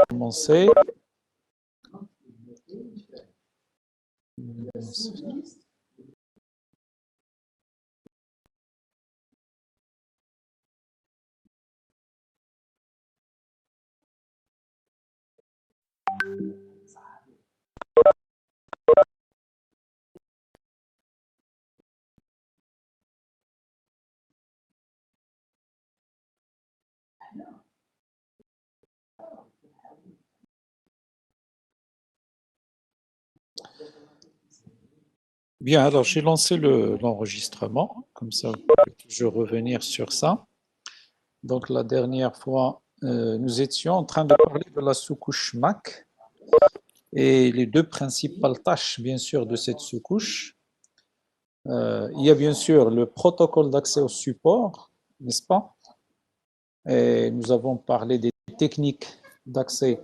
Commencer. Bien, alors j'ai lancé l'enregistrement, comme ça vous pouvez toujours revenir sur ça. Donc la dernière fois, nous étions en train de parler de la sous-couche MAC et les deux principales tâches, bien sûr, de cette sous-couche. Il y a bien sûr le protocole d'accès au support, n'est-ce pas? Et nous avons parlé des techniques d'accès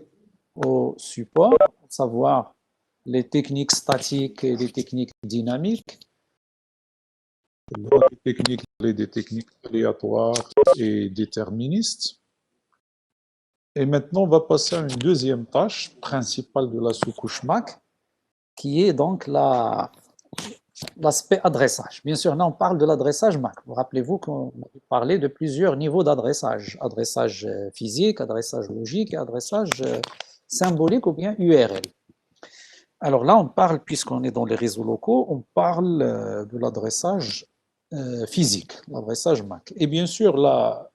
au support, à savoir les techniques statiques et les techniques dynamiques. Des techniques aléatoires et déterministes. Et maintenant, on va passer à une deuxième tâche principale de la sous-couche MAC, qui est donc l'aspect adressage. Bien sûr, là, on parle de l'adressage MAC. Vous rappelez-vous qu'on a parlé de plusieurs niveaux d'adressage. Adressage physique, adressage logique et adressage symbolique ou bien URL. Alors là, on parle, puisqu'on est dans les réseaux locaux, on parle de l'adressage physique, l'adressage MAC. Et bien sûr, la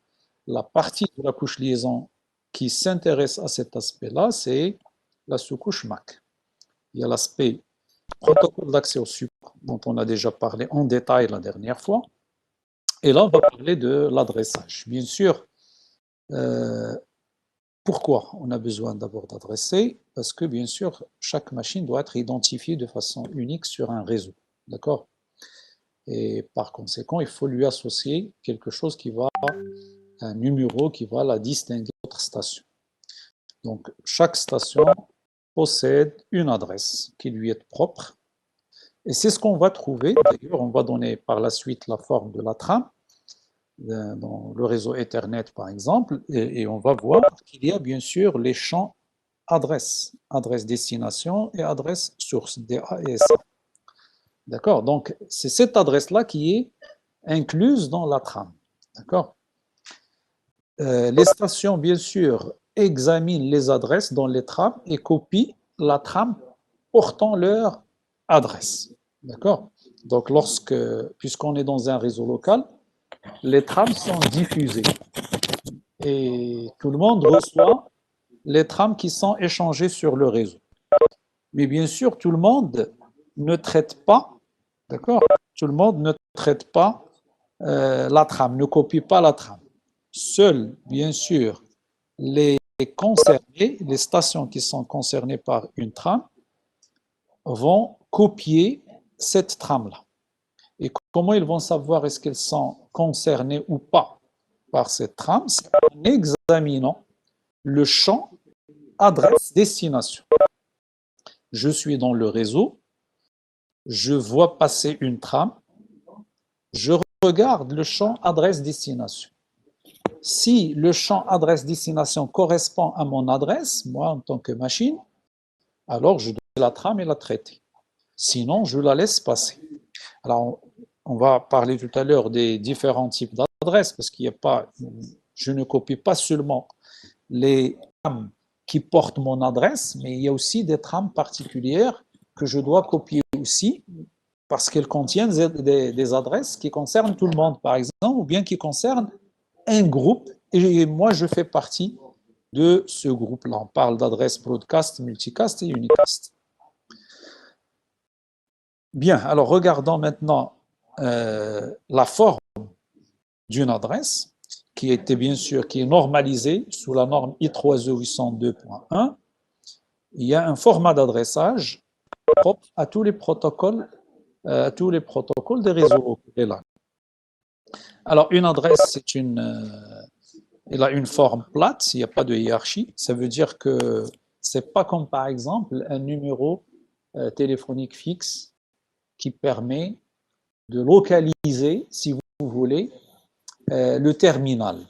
partie de la couche liaison qui s'intéresse à cet aspect-là, c'est la sous-couche MAC. Il y a l'aspect protocole d'accès au support, dont on a déjà parlé en détail la dernière fois. Et là, on va parler de l'adressage. Bien sûr, pourquoi on a besoin d'abord d'adresser? Parce que, bien sûr, chaque machine doit être identifiée de façon unique sur un réseau. D'accord? Et par conséquent, il faut lui associer quelque chose un numéro qui va la distinguer d'autres stations. Donc, chaque station possède une adresse qui lui est propre. Et c'est ce qu'on va trouver. D'ailleurs, on va donner par la suite la forme de la trame dans le réseau Ethernet, par exemple, et on va voir qu'il y a bien sûr les champs adresse, adresse destination et adresse source, DA et SA. D'accord? Donc, c'est cette adresse-là qui est incluse dans la trame. D'accord? Les stations, bien sûr, examinent les adresses dans les trames et copient la trame portant leur adresse. D'accord? Donc, puisqu'on est dans un réseau local, les trames sont diffusées et tout le monde reçoit les trames qui sont échangées sur le réseau. Mais bien sûr, tout le monde ne traite pas, d'accord? Tout le monde ne traite pas la trame, ne copie pas la trame. Seuls, bien sûr, les concernés, les stations qui sont concernées par une trame, vont copier cette trame-là. Et comment ils vont savoir est-ce qu'elles sont concernées ou pas par cette trame? C'est en examinant le champ adresse-destination. Je suis dans le réseau, je vois passer une trame, je regarde le champ adresse-destination. Si le champ adresse-destination correspond à mon adresse, moi en tant que machine, alors je dois la trame et la traiter. Sinon, je la laisse passer. Alors, on va parler tout à l'heure des différents types d'adresses, parce qu'il n'y a pas, je ne copie pas seulement les trames qui portent mon adresse, mais il y a aussi des trames particulières que je dois copier aussi, parce qu'elles contiennent des adresses qui concernent tout le monde, par exemple, ou bien qui concernent un groupe, et moi je fais partie de ce groupe-là. On parle d'adresses broadcast, multicast et unicast. Bien, alors regardons maintenant la forme d'une adresse qui était bien sûr qui est normalisée sous la norme I3E 802.1. Il y a un format d'adressage propre à tous les protocoles des réseaux locaux. Alors une adresse, elle a une forme plate, il n'y a pas de hiérarchie. Ça veut dire que c'est pas comme par exemple un numéro téléphonique fixe qui permet de localiser, si vous voulez, le terminal. Vous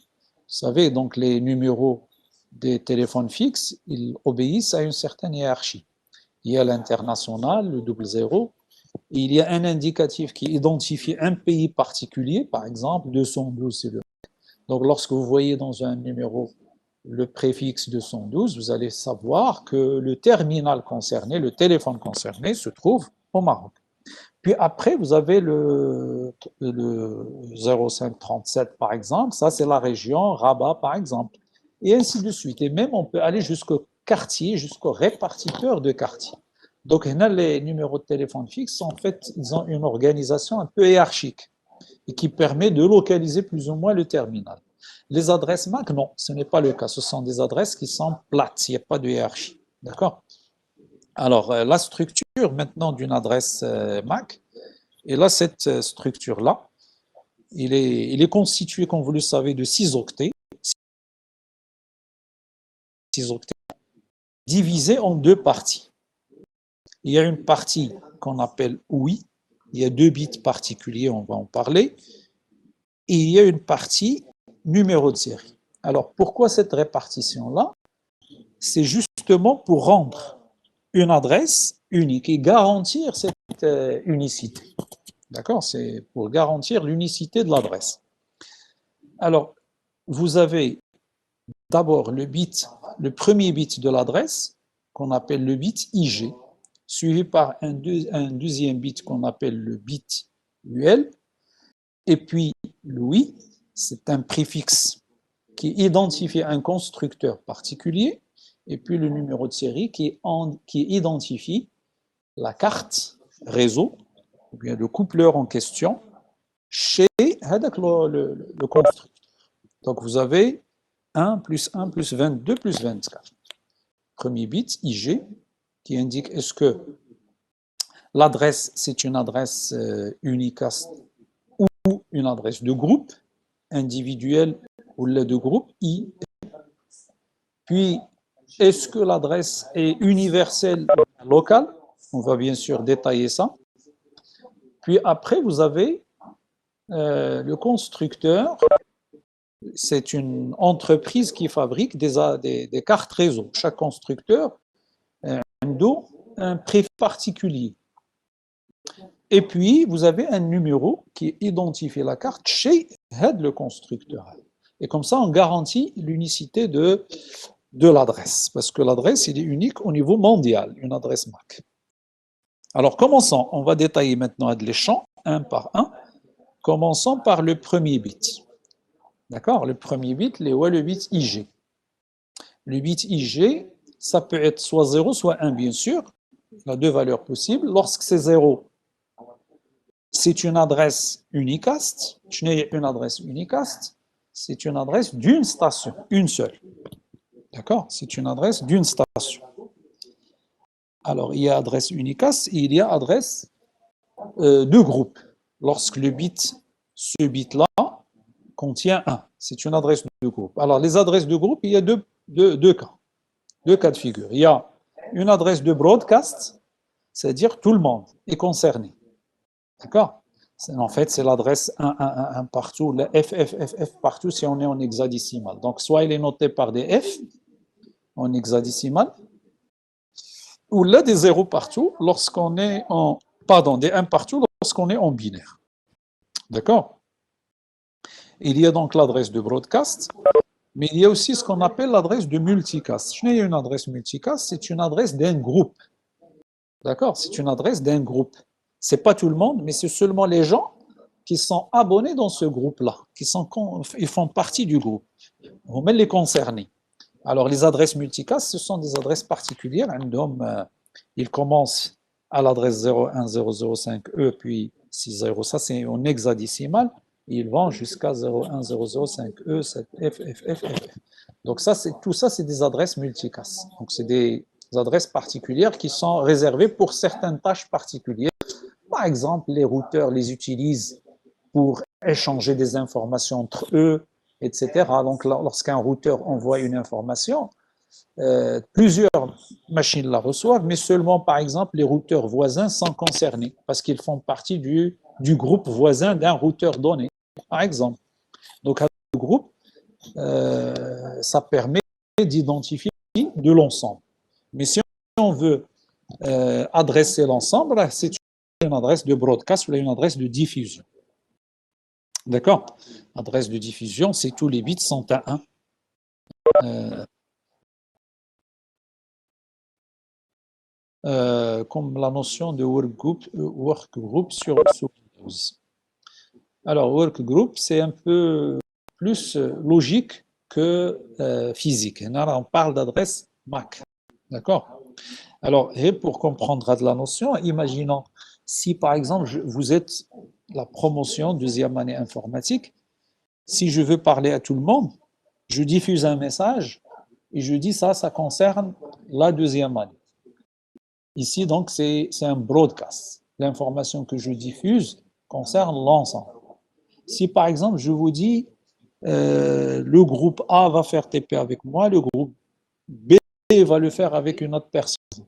savez, donc les numéros des téléphones fixes, ils obéissent à une certaine hiérarchie. Il y a l'international, le 00, et il y a un indicatif qui identifie un pays particulier, par exemple 212, c'est le. Donc lorsque vous voyez dans un numéro le préfixe 212, vous allez savoir que le terminal concerné, le téléphone concerné, se trouve au Maroc. Puis après, vous avez le 0537, par exemple, ça c'est la région Rabat, par exemple, et ainsi de suite. Et même, on peut aller jusqu'au quartier, jusqu'au répartiteur de quartier. Donc, les numéros de téléphone fixe, en fait, ils ont une organisation un peu hiérarchique et qui permet de localiser plus ou moins le terminal. Les adresses MAC, non, ce n'est pas le cas. Ce sont des adresses qui sont plates, il n'y a pas de hiérarchie. D'accord? Alors, la structure maintenant d'une adresse MAC, et là, cette structure-là, il est constitué, comme vous le savez, de 6 octets, 6 octets divisés en deux parties. Il y a une partie qu'on appelle OUI, il y a 2 bits particuliers, on va en parler, et il y a une partie numéro de série. Alors, pourquoi cette répartition-là? C'est justement pour rendre une adresse unique et garantir cette unicité. D'accord? C'est pour garantir l'unicité de l'adresse. Alors, vous avez d'abord le premier bit de l'adresse, qu'on appelle le bit IG, suivi par un deuxième bit qu'on appelle le bit UL, et puis l'OUI, c'est un préfixe qui identifie un constructeur particulier, et puis le numéro de série qui identifie la carte réseau, ou bien le coupleur en question, chez le constructeur. Donc vous avez 1 plus 1 plus 22 plus 24. Premier bit, IG, qui indique est-ce que l'adresse, c'est une adresse unicast ou une adresse de groupe, individuelle ou de groupe, I. Puis, est-ce que l'adresse est universelle ou locale? On va bien sûr détailler ça. Puis après, vous avez le constructeur. C'est une entreprise qui fabrique des cartes réseau. Chaque constructeur a un prix particulier. Et puis, vous avez un numéro qui identifie la carte chez le constructeur. Et comme ça, on garantit l'unicité de l'adresse, parce que l'adresse, il est unique au niveau mondial, une adresse MAC. Alors, commençons. On va détailler maintenant les champs, un par un. Commençons par le premier bit. D'accord? Le premier bit, le bit IG. Le bit IG, ça peut être soit 0, soit 1, bien sûr. Il y a deux valeurs possibles. Lorsque c'est 0, c'est une adresse unicast. Je n'ai une adresse unicast. C'est une adresse d'une station, une seule. D'accord? C'est une adresse d'une station. Alors, il y a adresse unicast et il y a adresse de groupe. Lorsque ce bit-là, contient 1. C'est une adresse de groupe. Alors, les adresses de groupe, il y a deux cas. Deux cas de figure. Il y a une adresse de broadcast, c'est-à-dire tout le monde est concerné. D'accord? En fait, c'est l'adresse 1 partout, le FFFF partout si on est en hexadécimal. Donc, soit il est noté par des F en hexadécimal, ou là des 0 partout lorsqu'on est en. Pardon, des 1 partout lorsqu'on est en binaire. D'accord? Il y a donc l'adresse de broadcast, mais il y a aussi ce qu'on appelle l'adresse de multicast. Je n'ai une adresse multicast, c'est une adresse d'un groupe. D'accord? C'est une adresse d'un groupe. Ce n'est pas tout le monde, mais c'est seulement les gens qui sont abonnés dans ce groupe-là, ils font partie du groupe. On met les concernés. Alors, les adresses multicast, ce sont des adresses particulières. Ils commencent à l'adresse 01005E, puis 60, ça c'est en hexadécimal. Ils vont jusqu'à 01005E, 7F. Donc tout ça, c'est des adresses multicast. Donc c'est des adresses particulières qui sont réservées pour certaines tâches particulières. Par exemple, les routeurs les utilisent pour échanger des informations entre eux, etc. Donc lorsqu'un routeur envoie une information, plusieurs machines la reçoivent, mais seulement, par exemple, les routeurs voisins sont concernés parce qu'ils font partie du groupe voisin d'un routeur donné, par exemple. Donc, le groupe, ça permet d'identifier de l'ensemble. Mais si on veut adresser l'ensemble, c'est une adresse de broadcast ou une adresse de diffusion. D'accord? Adresse de diffusion, c'est tous les bits sont à 1. Comme la notion de workgroup sur Windows. Alors, workgroup, c'est un peu plus logique que physique. Là, on parle d'adresse MAC. D'accord? Alors, et pour comprendre de la notion, imaginons si par exemple vous êtes la promotion deuxième année informatique, si je veux parler à tout le monde, je diffuse un message et je dis ça concerne la deuxième année. Ici, donc, c'est un broadcast. L'information que je diffuse concerne l'ensemble. Si par exemple, je vous dis le groupe A va faire TP avec moi, le groupe B va le faire avec une autre personne.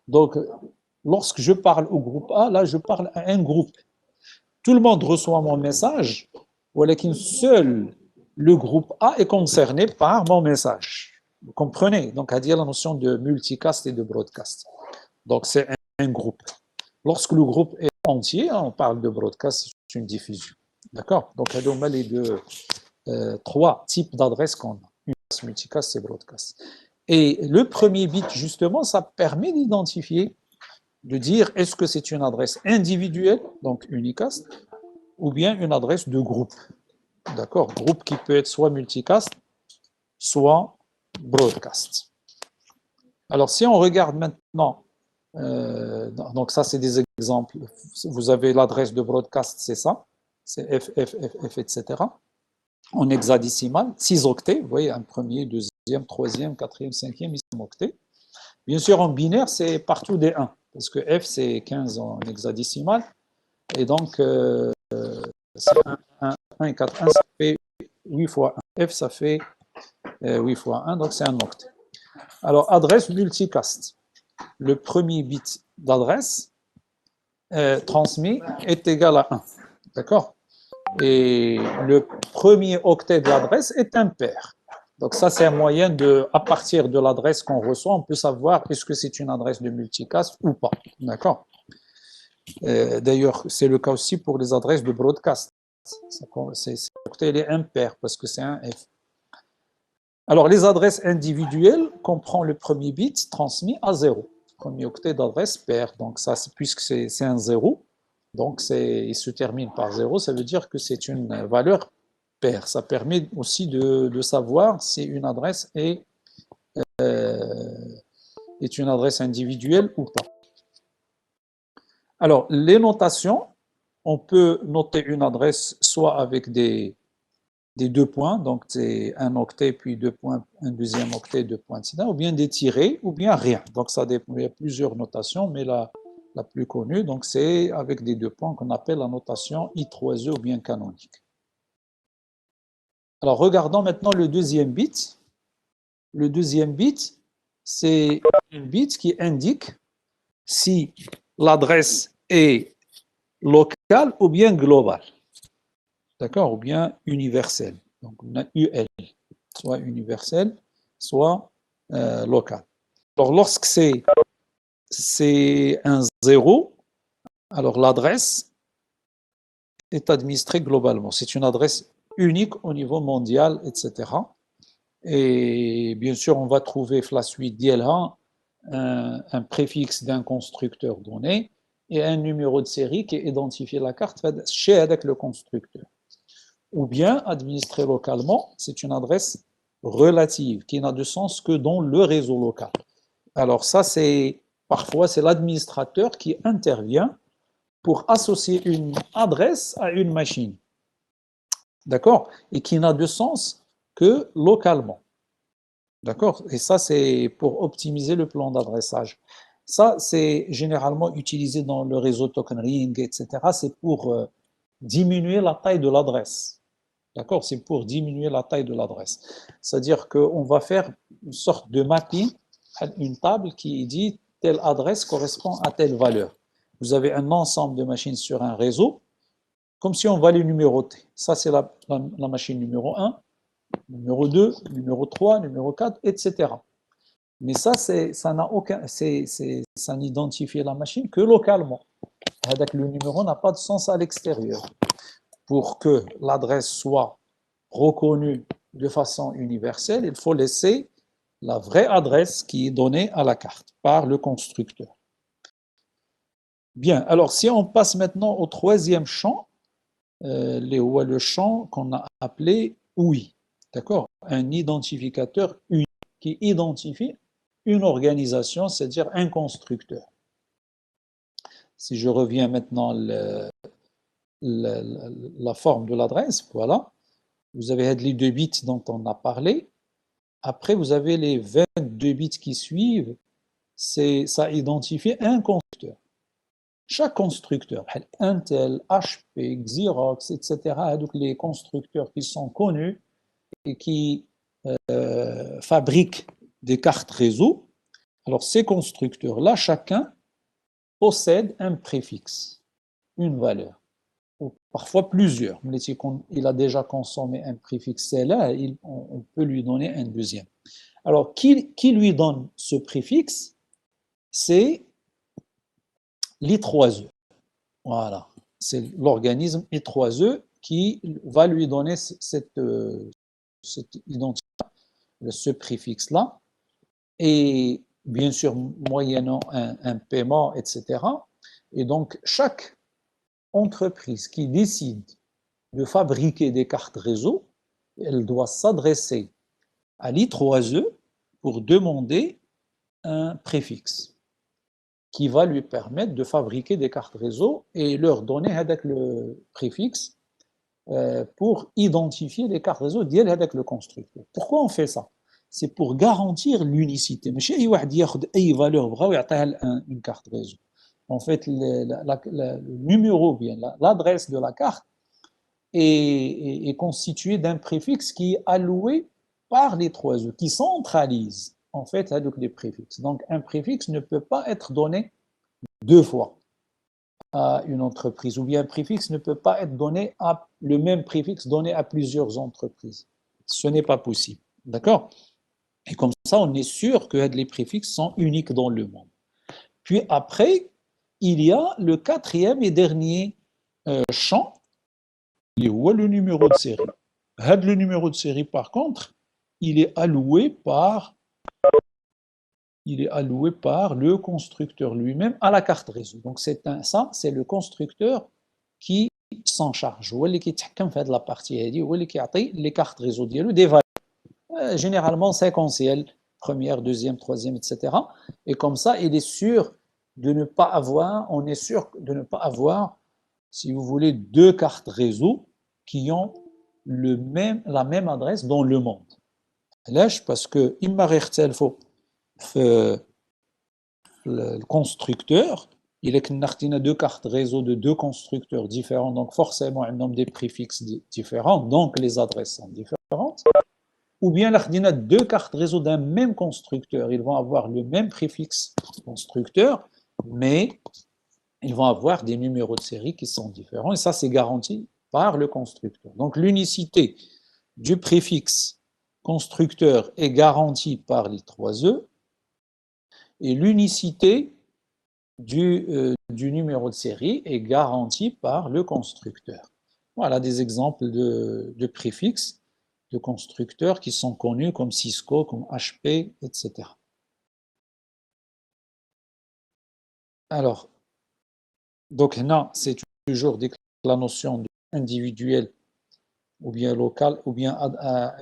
Donc, lorsque je parle au groupe A, là, je parle à un groupe. Tout le monde reçoit mon message, voilà qu'un seul, le groupe A est concerné par mon message. Vous comprenez? Donc, à dire la notion de multicast et de broadcast. Donc, c'est un groupe. Lorsque le groupe est entier, on parle de broadcast, c'est une diffusion. D'accord? Donc, il y a les trois types d'adresses qu'on a. Multicast et broadcast. Et le premier bit, justement, ça permet d'identifier, de dire est-ce que c'est une adresse individuelle, donc unicast, ou bien une adresse de groupe. D'accord? Groupe qui peut être soit multicast, soit broadcast. Alors, si on regarde maintenant, donc ça, c'est des exemples. Vous avez l'adresse de broadcast, c'est ça, c'est F, F, F, F, etc. En hexadécimal, 6 octets, vous voyez, un premier, deuxième, troisième, quatrième, cinquième, 6 octets. Bien sûr, en binaire, c'est partout des 1, parce que F, c'est 15 en hexadécimal, et donc, c'est 1 et 4, 1, ça fait 8 fois 1. F, ça fait 8 fois 1, donc c'est un octet. Alors, adresse multicast. Le premier bit d'adresse transmis est égal à 1. D'accord? Et le premier octet de l'adresse est impair. Donc ça, c'est un moyen de, à partir de l'adresse qu'on reçoit, on peut savoir est-ce que c'est une adresse de multicast ou pas. D'accord? D'ailleurs, c'est le cas aussi pour les adresses de broadcast. L'octet est impair parce que c'est un F. Alors, les adresses individuelles comprend le premier bit transmis à 0. Premier octet d'adresse pair. Donc ça, puisque c'est un 0, donc il se termine par 0, ça veut dire que c'est une valeur paire. Ça permet aussi de savoir si une adresse est une adresse individuelle ou pas. Alors, les notations, on peut noter une adresse soit avec des 2 points, donc c'est un octet puis 2 points, un deuxième octet, 2 points, etc., ou bien des tirés, ou bien rien. Donc ça dépend, il y a plusieurs notations, mais la plus connue, donc c'est avec des 2 points qu'on appelle la notation I3E ou bien canonique. Alors regardons maintenant le deuxième bit. Le deuxième bit, c'est un bit qui indique si l'adresse est locale ou bien globale. D'accord? Ou bien universelle. Donc on a UL, soit universel, soit local. Alors lorsque c'est un 0, alors l'adresse est administrée globalement. C'est une adresse unique au niveau mondial, etc. Et bien sûr, on va trouver la suite d'ILA, un préfixe d'un constructeur donné et un numéro de série qui identifie la carte chez avec le constructeur. Ou bien, administré localement, c'est une adresse relative qui n'a de sens que dans le réseau local. Alors ça, parfois, c'est l'administrateur qui intervient pour associer une adresse à une machine. D'accord? Et qui n'a de sens que localement. D'accord? Et ça, c'est pour optimiser le plan d'adressage. Ça, c'est généralement utilisé dans le réseau token ring, etc. C'est pour diminuer la taille de l'adresse. D'accord? C'est pour diminuer la taille de l'adresse. C'est-à-dire qu'on va faire une sorte de mapping à une table qui dit telle adresse correspond à telle valeur. Vous avez un ensemble de machines sur un réseau, comme si on va les numéroter. Ça, c'est la machine numéro 1. numéro 2, numéro 3, numéro 4, etc. Mais ça, ça n'identifie la machine que localement. Le numéro n'a pas de sens à l'extérieur. Pour que l'adresse soit reconnue de façon universelle, il faut laisser la vraie adresse qui est donnée à la carte par le constructeur. Bien, alors si on passe maintenant au troisième champ, le champ qu'on a appelé OUI, d'accord? Un identificateur unique qui identifie une organisation, c'est-à-dire un constructeur. Si je reviens maintenant à la forme de l'adresse, voilà. Vous avez les 2 bits dont on a parlé. Après, vous avez les 22 bits qui suivent. Ça identifie un constructeur. Chaque constructeur, Intel, HP, Xerox, etc., donc les constructeurs qui sont connus et qui fabriquent des cartes réseau, alors ces constructeurs-là, chacun possède un préfixe, une valeur, ou parfois plusieurs. Mais si il a déjà consommé un préfixe là, on peut lui donner un deuxième. Alors, qui lui donne ce préfixe? C'est l'I3E. Voilà, c'est l'organisme I3E qui va lui donner cette identité, ce préfixe-là, et bien sûr moyennant un paiement, etc. Et donc, chaque entreprise qui décide de fabriquer des cartes réseau, elle doit s'adresser à l'I3E pour demander un préfixe qui va lui permettre de fabriquer des cartes réseau et leur donner avec le préfixe pour identifier les cartes réseau avec le constructeur. Pourquoi on fait ça? C'est pour garantir l'unicité. Mais chez une valeur une carte réseau. En fait, le numéro, bien l'adresse de la carte est constituée d'un préfixe qui est alloué par les 3E, qui centralise en fait avec les préfixes. Donc, un préfixe ne peut pas être donné 2 fois à une entreprise, ou bien un préfixe ne peut pas être donné à le même préfixe donné à plusieurs entreprises. Ce n'est pas possible, d'accord? Et comme ça, on est sûr que les préfixes sont uniques dans le monde. Puis après, il y a le 4e et dernier champ, le numéro de série. Le numéro de série, par contre, il est alloué par le constructeur lui-même à la carte réseau. Donc ça, c'est le constructeur qui s'en charge. هو اللي كيتحكم في هذه la partie هذه، هو اللي كيعطي les cartes réseau ديالو des valeurs. Généralement séquentielles, première, deuxième, troisième, etc. Et comme ça, il est sûr de ne pas avoir, on est sûr de ne pas avoir, si vous voulez, 2 cartes réseau qui ont la même adresse dans le monde. علاش؟ parce que إما غيختلفوا في le constructeur, il est que nous avons 2 cartes réseau de 2 constructeurs différents, donc forcément un nombre des préfixes différents, donc les adresses sont différentes. Ou bien nous avons 2 cartes réseau d'un même constructeur, ils vont avoir le même préfixe constructeur, mais ils vont avoir des numéros de série qui sont différents, et ça c'est garanti par le constructeur. Donc l'unicité du préfixe constructeur est garantie par les 3E, et l'unicité du numéro de série est garantie par le constructeur. Voilà des exemples de préfixes de constructeurs qui sont connus comme Cisco, comme HP, etc. Alors, donc là, c'est toujours la notion d'individuel ou bien local, ou bien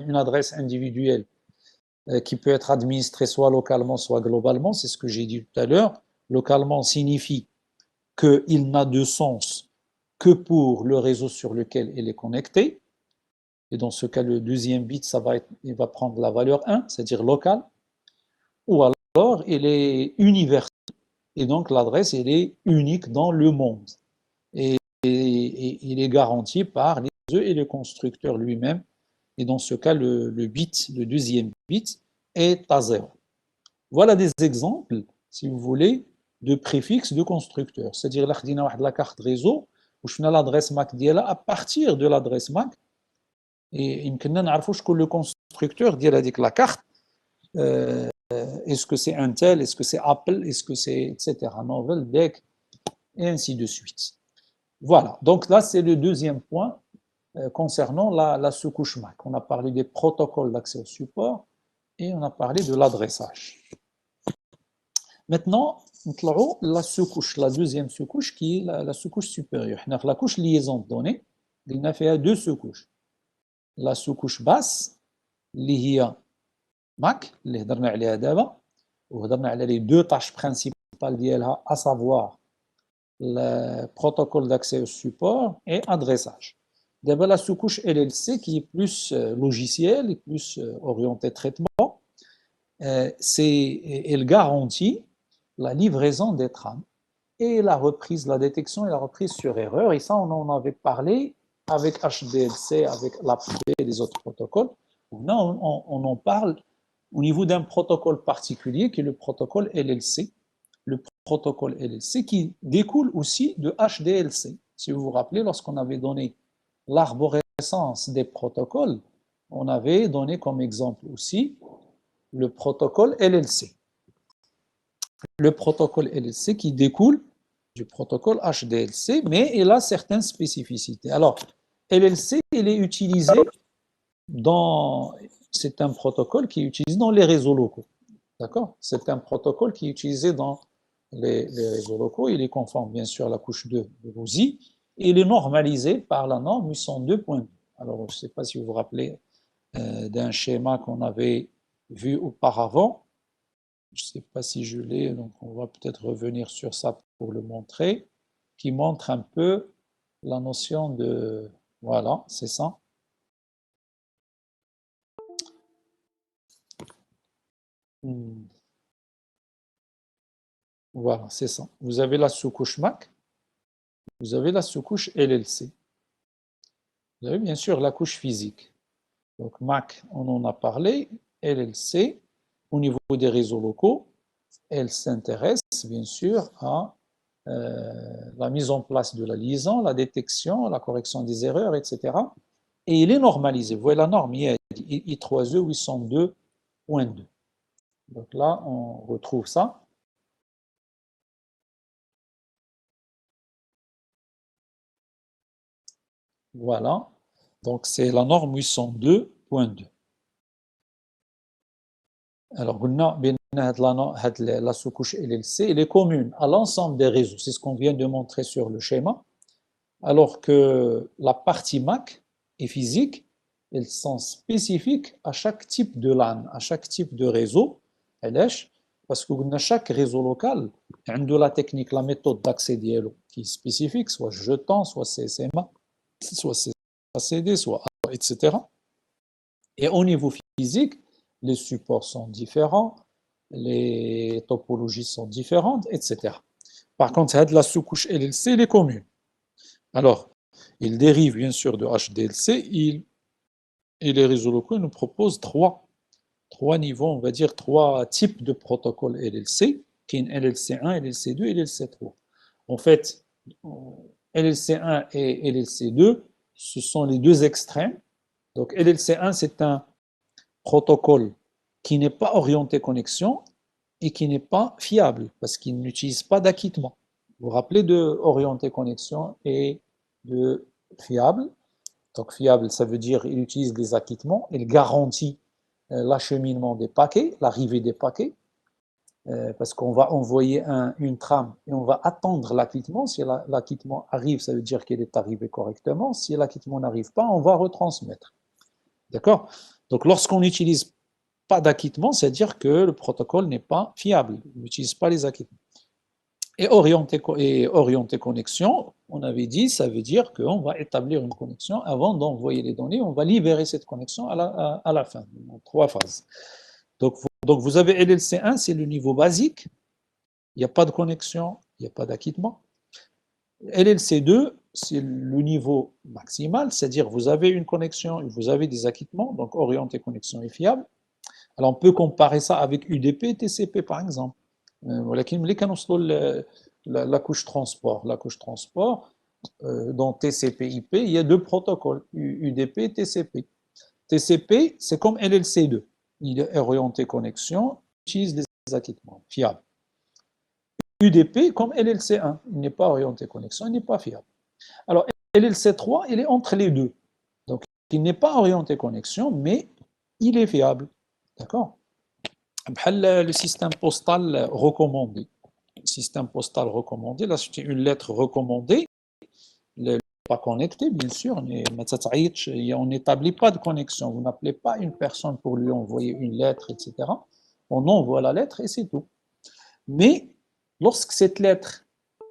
une adresse individuelle qui peut être administrée soit localement, soit globalement. C'est ce que j'ai dit tout à l'heure. Localement signifie qu'il n'a de sens que pour le réseau sur lequel il est connecté. Et dans ce cas, le deuxième bit, il va prendre la valeur 1, c'est-à-dire local. Ou alors, il est universel. Et donc, l'adresse, elle est unique dans le monde. Et il est garanti par les œufs et le constructeur lui-même. Et dans ce cas, le deuxième bit, est à 0. Voilà des exemples, si vous voulez, de préfixes de constructeurs. C'est-à-dire, là, on a la carte réseau, où on a l'adresse MAC d'IELA. À partir de l'adresse MAC, Et يمكننا نعرفوا شكون le constructeur ديال هذيك la carte. Est-ce que c'est Intel, est-ce que c'est Apple, est-ce que c'est etc. Novell, DEC, et ainsi de suite. Voilà, donc là c'est le deuxième point concernant la sous-couche MAC. On a parlé des protocoles d'accès au support et on a parlé de l'adressage. Maintenant, la sous-couche, la deuxième sous-couche qui est la sous-couche supérieure. La couche liaison de données, il a fait deux sous-couches. La sous-couche basse, اللي هي MAC, اللي هضرنا عليها دابا وهضرنا على les deux tâches principales ديالها, à savoir le protocole d'accès au support et adressage. D'abord la sous-couche LLC qui est plus logicielle et plus orientée traitement, elle garantit la livraison des trames et la reprise, la détection et la reprise sur erreur. Et ça, on en avait parlé avec HDLC, avec l'APB et les autres protocoles. Maintenant, on en parle au niveau d'un protocole particulier qui est le protocole LLC. Le protocole LLC qui découle aussi de HDLC. Si vous vous rappelez, lorsqu'on avait donné l'arborescence des protocoles, on avait donné comme exemple aussi le protocole LLC. Le protocole LLC qui découle du protocole HDLC, mais il a certaines spécificités. Alors, LLC, il est utilisé dans... C'est un protocole qui est utilisé dans les réseaux locaux. D'accord? C'est un protocole qui est utilisé dans les réseaux locaux. Il est conforme, bien sûr, à la couche 2 de ROSI. Et il est normalisé par la norme 802.2. Alors, je ne sais pas si vous vous rappelez d'un schéma qu'on avait vu auparavant. Je ne sais pas si je l'ai, donc on va peut-être revenir sur ça pour le montrer, qui montre un peu la notion de... Voilà, c'est ça. Voilà, c'est ça. Vous avez la sous-couche MAC, vous avez la sous-couche LLC. Vous avez bien sûr la couche physique. Donc MAC, on en a parlé, LLC, au niveau des réseaux locaux, elle s'intéresse bien sûr à la mise en place de la liaison, la détection, la correction des erreurs, etc. Et il est normalisé. Vous voyez la norme, I3E 802.2. Donc là, on retrouve ça. Voilà. Donc c'est la norme 802.2. Alors, la sous-couche LLC, elle est commune à l'ensemble des réseaux. C'est ce qu'on vient de montrer sur le schéma. Alors que la partie MAC et physique, elles sont spécifiques à chaque type de LAN, à chaque type de réseau. Parce que chaque réseau local a la technique, la méthode d'accès qui est spécifique, soit jetant, soit CSMA, soit CACD, soit etc. Et au niveau physique, les supports sont différents, les topologies sont différentes, etc. Par contre, la sous-couche LLC, elle est commune. Alors, il dérive bien sûr de HDLC, et les réseaux locaux nous proposent trois niveaux, on va dire trois types de protocoles LLC, qui est LLC1, LLC2 et LLC3. En fait, LLC1 et LLC2, ce sont les deux extrêmes. Donc LLC1, c'est un protocole qui n'est pas orienté connexion et qui n'est pas fiable, parce qu'il n'utilise pas d'acquittement. Vous vous rappelez de orienté connexion et de fiable. Donc fiable, ça veut dire qu'il utilise des acquittements, il garantit l'acheminement des paquets, l'arrivée des paquets, parce qu'on va envoyer une trame et on va attendre l'acquittement. Si l'acquittement arrive, ça veut dire qu'il est arrivé correctement. Si l'acquittement n'arrive pas, on va retransmettre. D'accord? Donc lorsqu'on n'utilise pas d'acquittement, c'est-à-dire que le protocole n'est pas fiable, il n'utilise pas les acquittements. Et orienté connexion, on avait dit, ça veut dire qu'on va établir une connexion avant d'envoyer les données, on va libérer cette connexion à la fin, en trois phases. Donc vous avez LLC1, c'est le niveau basique, il n'y a pas de connexion, il n'y a pas d'acquittement. LLC2, c'est le niveau maximal, c'est-à-dire vous avez une connexion et vous avez des acquittements, donc orienté connexion et fiable. Alors on peut comparer ça avec UDP et TCP par exemple. La couche transport. La couche transport, dans TCP/IP, il y a deux protocoles, UDP et TCP. TCP, c'est comme LLC2. Il est orienté connexion, utilise des acquittements fiables. UDP, comme LLC1, il n'est pas orienté connexion, il n'est pas fiable. Alors, LLC3, il est entre les deux. Donc, il n'est pas orienté connexion, mais il est fiable. D'accord? Le système postal recommandé. Le système postal recommandé, là, c'est une lettre recommandée. Pas connecté, bien sûr, mais on n'établit pas de connexion. Vous n'appelez pas une personne pour lui envoyer une lettre, etc. On envoie la lettre et c'est tout. Mais lorsque cette lettre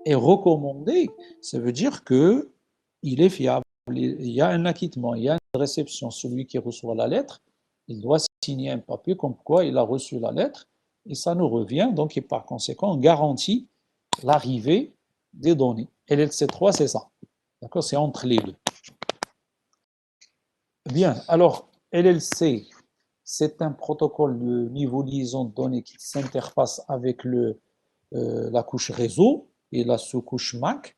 est recommandée, ça veut dire qu'il est fiable. Il y a un acquittement, il y a une réception. Celui qui reçoit la lettre, il doit signer un papier comme quoi il a reçu la lettre et ça nous revient. Donc, et par conséquent, on garantit l'arrivée des données. LLC3, c'est ça. D'accord, c'est entre les deux. Bien, alors LLC, c'est un protocole de niveau liaison de données qui s'interface avec la couche réseau et la sous-couche MAC.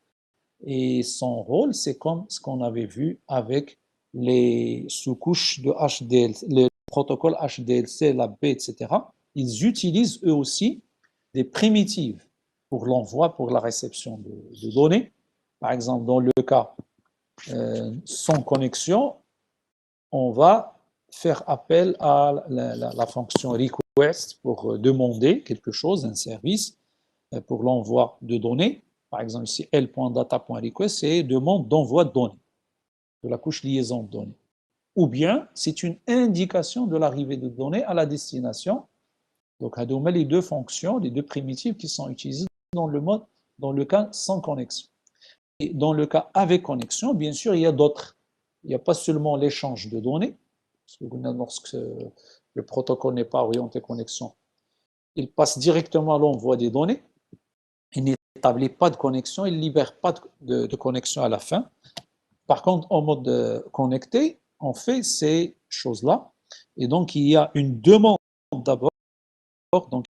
Et son rôle, c'est comme ce qu'on avait vu avec les sous-couches de HDLC, les protocoles HDLC, LAB, etc. Ils utilisent eux aussi des primitives pour l'envoi, pour la réception de données. Par exemple, dans le cas sans connexion, on va faire appel à la fonction request pour demander quelque chose, un service, pour l'envoi de données. Par exemple, ici, l.data.request, c'est demande d'envoi de données, de la couche liaison de données. Ou bien, c'est une indication de l'arrivée de données à la destination. Donc, on met les deux fonctions, les deux primitives qui sont utilisées dans le cas sans connexion. Et dans le cas avec connexion, bien sûr, il y a d'autres. Il n'y a pas seulement l'échange de données, parce que lorsque le protocole n'est pas orienté connexion, il passe directement à l'envoi des données, il n'établit pas de connexion, il ne libère pas de connexion à la fin. Par contre, en mode connecté, on fait ces choses-là, et donc il y a une demande d'abord, donc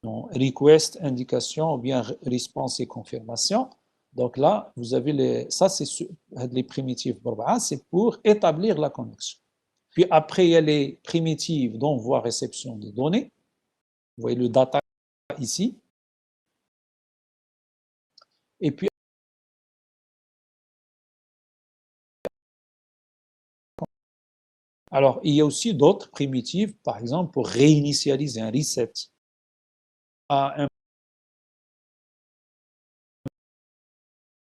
request, indication, ou bien response et confirmation. Donc là, vous avez ça, c'est les primitives. C'est pour établir la connexion. Puis après, il y a les primitives d'envoi-réception des données. Vous voyez le data ici. Et puis, alors, il y a aussi d'autres primitives, par exemple, pour réinitialiser un reset à un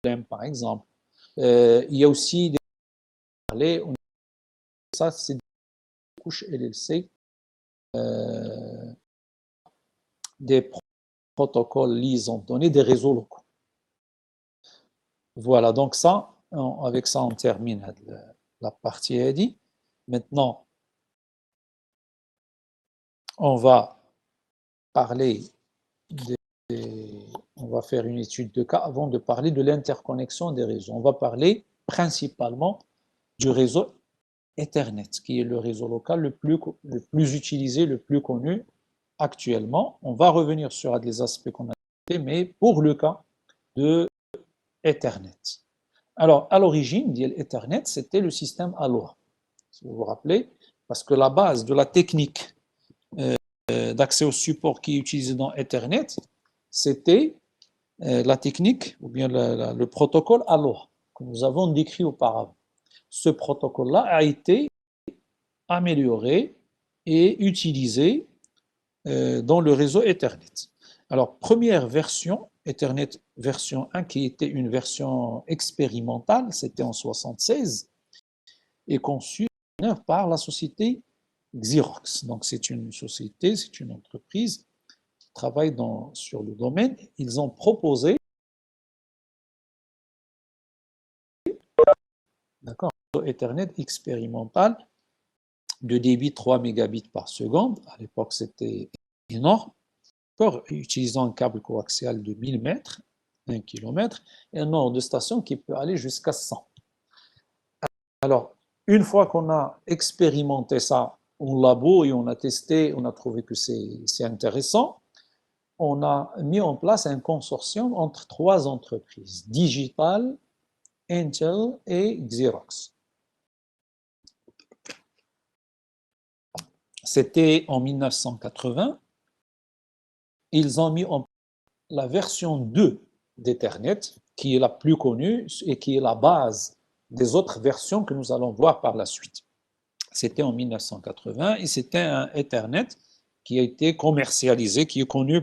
problème, par exemple. Il y a aussi ça, c'est des couches LLC, des protocoles liaison de données, des réseaux locaux. Voilà, donc ça, avec ça, on termine la partie EDI. Maintenant, on va parler on va faire une étude de cas avant de parler de l'interconnexion des réseaux. On va parler principalement du réseau Ethernet, qui est le réseau local le plus utilisé, le plus connu actuellement. On va revenir sur des aspects qu'on a fait, mais pour le cas de Ethernet. Alors, à l'origine, Ethernet, c'était le système Aloha, si vous vous rappelez, parce que la base de la technique d'accès au support qui est utilisée dans Ethernet, c'était la technique, ou bien le protocole Aloha, que nous avons décrit auparavant. Ce protocole-là a été amélioré et utilisé dans le réseau Ethernet. Alors, première version, Ethernet version 1, qui était une version expérimentale, c'était en 1976, et conçue par la société Xerox. Donc, c'est une société, c'est une entreprise qui travaille sur le domaine. Ils ont proposé, d'accord, Ethernet expérimental de débit 3 mégabits par seconde. À l'époque, c'était énorme. Utilisant un câble coaxial de 1000 mètres, 1 km, et un nombre de stations qui peut aller jusqu'à 100. Alors, une fois qu'on a expérimenté ça en labo et on a testé, on a trouvé que c'est intéressant, on a mis en place un consortium entre 3 entreprises, Digital, Intel et Xerox. c'était en 1980. Ils ont mis en la version 2 d'Ethernet, qui est la plus connue et qui est la base des autres versions que nous allons voir par la suite. C'était en 1980 et c'était un Ethernet qui a été commercialisé, qui est connu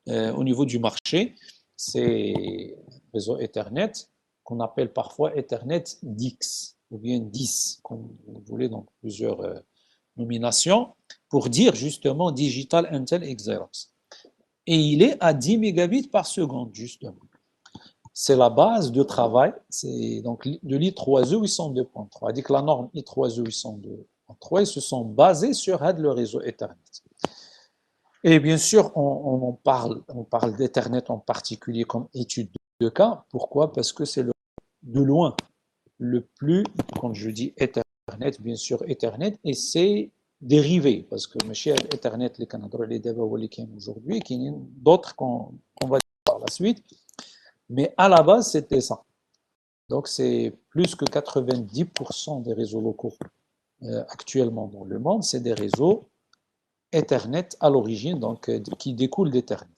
au niveau du marché. C'est réseau Ethernet qu'on appelle parfois Ethernet DIX ou bien 10, comme vous voulez, donc plusieurs nominations, pour dire justement Digital Intel Xerox. Et il est à 10 mégabits par seconde, justement. C'est la base de travail, c'est donc de l'I3E 802.3. Dit que la norme I3E 802.3, ils se sont basés sur le réseau Ethernet. Et bien sûr, on parle d'Ethernet en particulier comme étude de cas. Pourquoi? Parce que c'est de loin le plus, quand je dis Ethernet, bien sûr Ethernet, et c'est dérivé, parce que monsieur Ethernet, les Canadiens, les développeurs aujourd'hui, qui y a d'autres qu'on va dire par la suite, mais à la base, c'était ça. Donc, c'est plus que 90% des réseaux locaux actuellement dans le monde, c'est des réseaux Ethernet à l'origine, donc qui découlent d'Ethernet.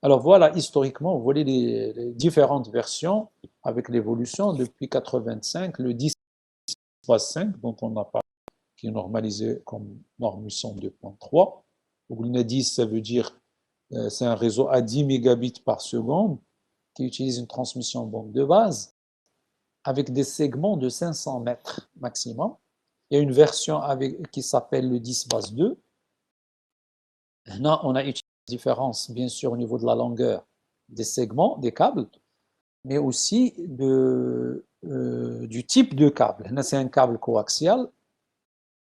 Alors voilà, historiquement, vous voyez les différentes versions avec l'évolution depuis 85, le 10.5, dont on a parlé, qui est normalisé comme norme 802.3. Donc le 10, ça veut dire c'est un réseau à 10 mégabits par seconde qui utilise une transmission bande de base avec des segments de 500 mètres maximum. Il y a une version qui s'appelle le 10 base 2. Là, on a une différence, bien sûr, au niveau de la longueur des segments, des câbles, mais aussi du type de câble. Là, c'est un câble coaxial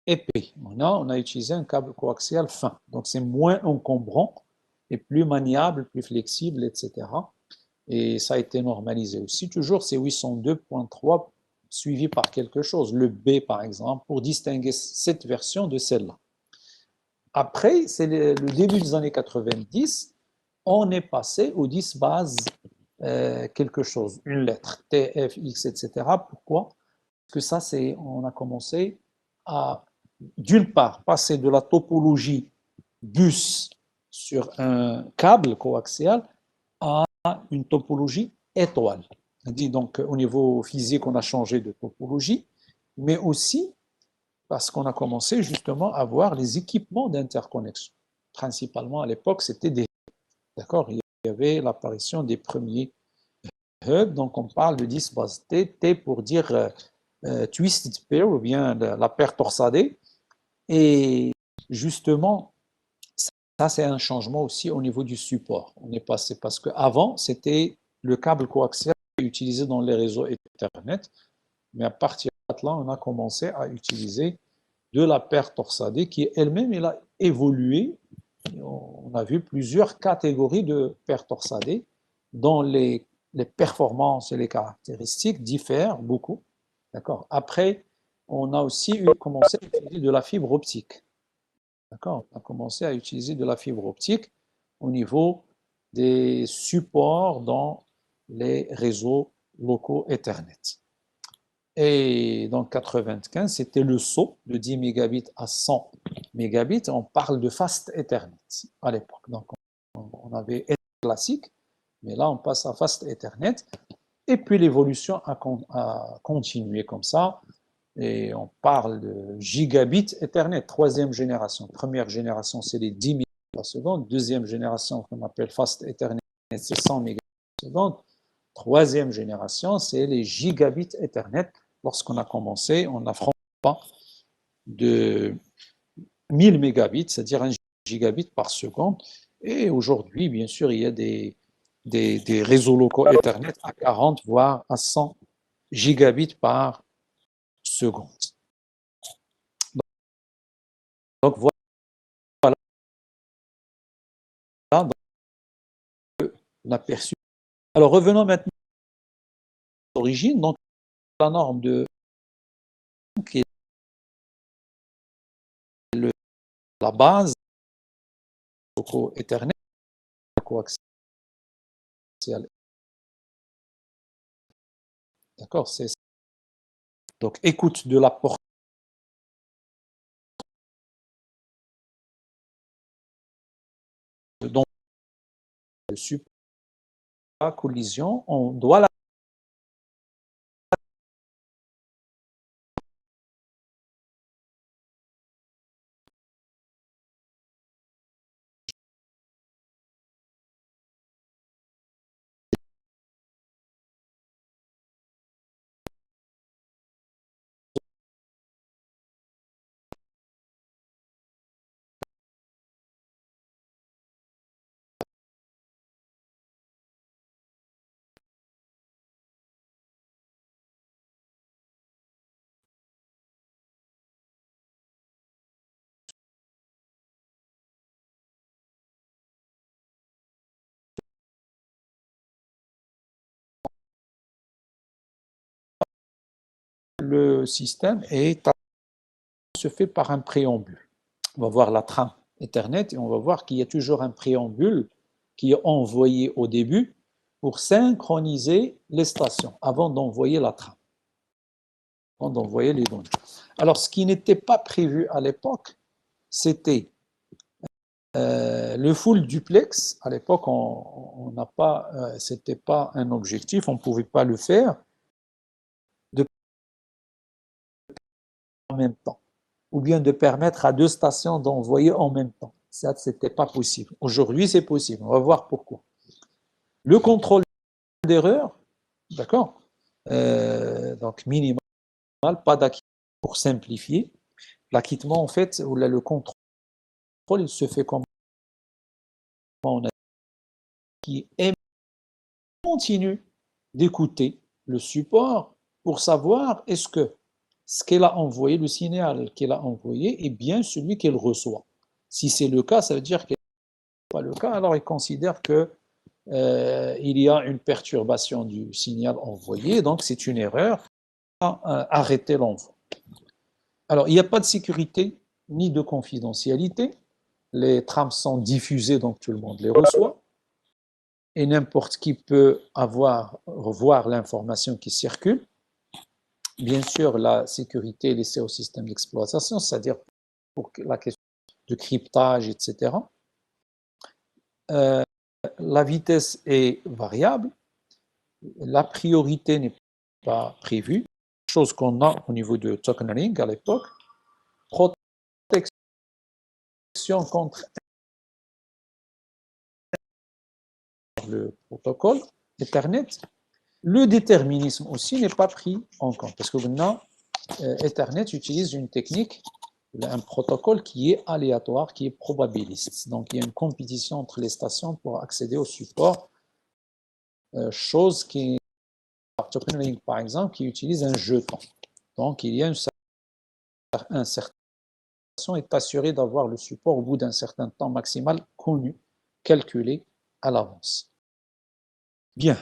épais. Là, on a utilisé un câble coaxial fin. Donc, c'est moins encombrant et plus maniable, plus flexible, etc. Et ça a été normalisé aussi. Toujours, c'est 802.3 suivi par quelque chose, le B par exemple, pour distinguer cette version de celle-là. Après, c'est le début des années 90, on est passé au 10 base quelque chose, une lettre, T, F, X, etc. Pourquoi? Parce que ça, on a commencé à, d'une part, passer de la topologie bus sur un câble coaxial à une topologie étoile. Donc, au niveau physique, on a changé de topologie, mais aussi parce qu'on a commencé justement à voir les équipements d'interconnexion. Principalement à l'époque, c'était des hubs. D'accord? Il y avait l'apparition des premiers hubs, donc on parle de 10 bases T, T pour dire twisted pair ou bien la paire torsadée. Et justement, ça c'est un changement aussi au niveau du support. On est passé parce qu'avant, c'était le câble coaxial utilisé dans les réseaux Ethernet, mais à partir de là, on a commencé à utiliser de la paire torsadée qui elle-même elle a évolué. On a vu plusieurs catégories de paires torsadées dont les performances et les caractéristiques diffèrent beaucoup. D'accord. Après, on a aussi commencé à utiliser de la fibre optique. D'accord. On a commencé à utiliser de la fibre optique au niveau des supports dans les réseaux locaux Ethernet. Et dans 95, c'était le saut de 10 mégabits à 100 mégabits. On parle de Fast Ethernet à l'époque. Donc, on avait Ethernet classique, mais là, on passe à Fast Ethernet. Et puis, l'évolution a continué comme ça. Et on parle de gigabit Ethernet, troisième génération. Première génération, c'est les 10 mégabits par seconde. Deuxième génération, qu'on appelle Fast Ethernet, c'est 100 mégabits par seconde. Troisième génération, c'est les gigabits Ethernet. Lorsqu'on a commencé, on n'a franchement pas de 1000 mégabits, c'est-à-dire un gigabit par seconde. Et aujourd'hui, bien sûr, il y a des réseaux locaux Ethernet à 40, voire à 100 gigabits par seconde. Donc voilà l'aperçu. Alors revenons maintenant à l'origine. Donc la norme de qui est la base locaux Ethernet coaxial. D'accord, c'est donc écoute de la porte donc le support à collision, on doit la le système se fait par un préambule. On va voir la trame Ethernet et on va voir qu'il y a toujours un préambule qui est envoyé au début pour synchroniser les stations avant d'envoyer la trame, avant d'envoyer les données. Alors, ce qui n'était pas prévu à l'époque, c'était le full duplex. À l'époque, on n'a pas, c'était pas un objectif, on ne pouvait pas le faire de en même temps, ou bien de permettre à deux stations d'envoyer en même temps. Ça, c'était pas possible. Aujourd'hui, c'est possible. On va voir pourquoi. Le contrôle d'erreur, d'accord, donc minimal, pas d'acquittement pour simplifier. L'acquittement, en fait, ou le contrôle, il se fait comme on a qui continue d'écouter le support pour savoir est-ce que ce qu'elle a envoyé, le signal qu'elle a envoyé, est bien celui qu'elle reçoit. Si c'est le cas, ça veut dire que pas le cas, alors il considère que il y a une perturbation du signal envoyé, donc c'est une erreur à arrêter l'envoi. Alors, il n'y a pas de sécurité ni de confidentialité. Les trames sont diffusées, donc tout le monde les reçoit. Et n'importe qui peut revoir l'information qui circule. Bien sûr, la sécurité est laissée au système d'exploitation, c'est-à-dire pour la question de cryptage, etc. La vitesse est variable. La priorité n'est pas prévue. Chose qu'on a au niveau de tokening à l'époque. Protection contre le protocole Ethernet. Le déterminisme aussi n'est pas pris en compte parce que maintenant, Ethernet utilise une technique, un protocole qui est aléatoire, qui est probabiliste. Donc, il y a une compétition entre les stations pour accéder au support, chose qui, par exemple, qui utilise un jeton. Donc, il y a un certain est assuré d'avoir le support au bout d'un certain temps maximal connu, calculé à l'avance. Bien.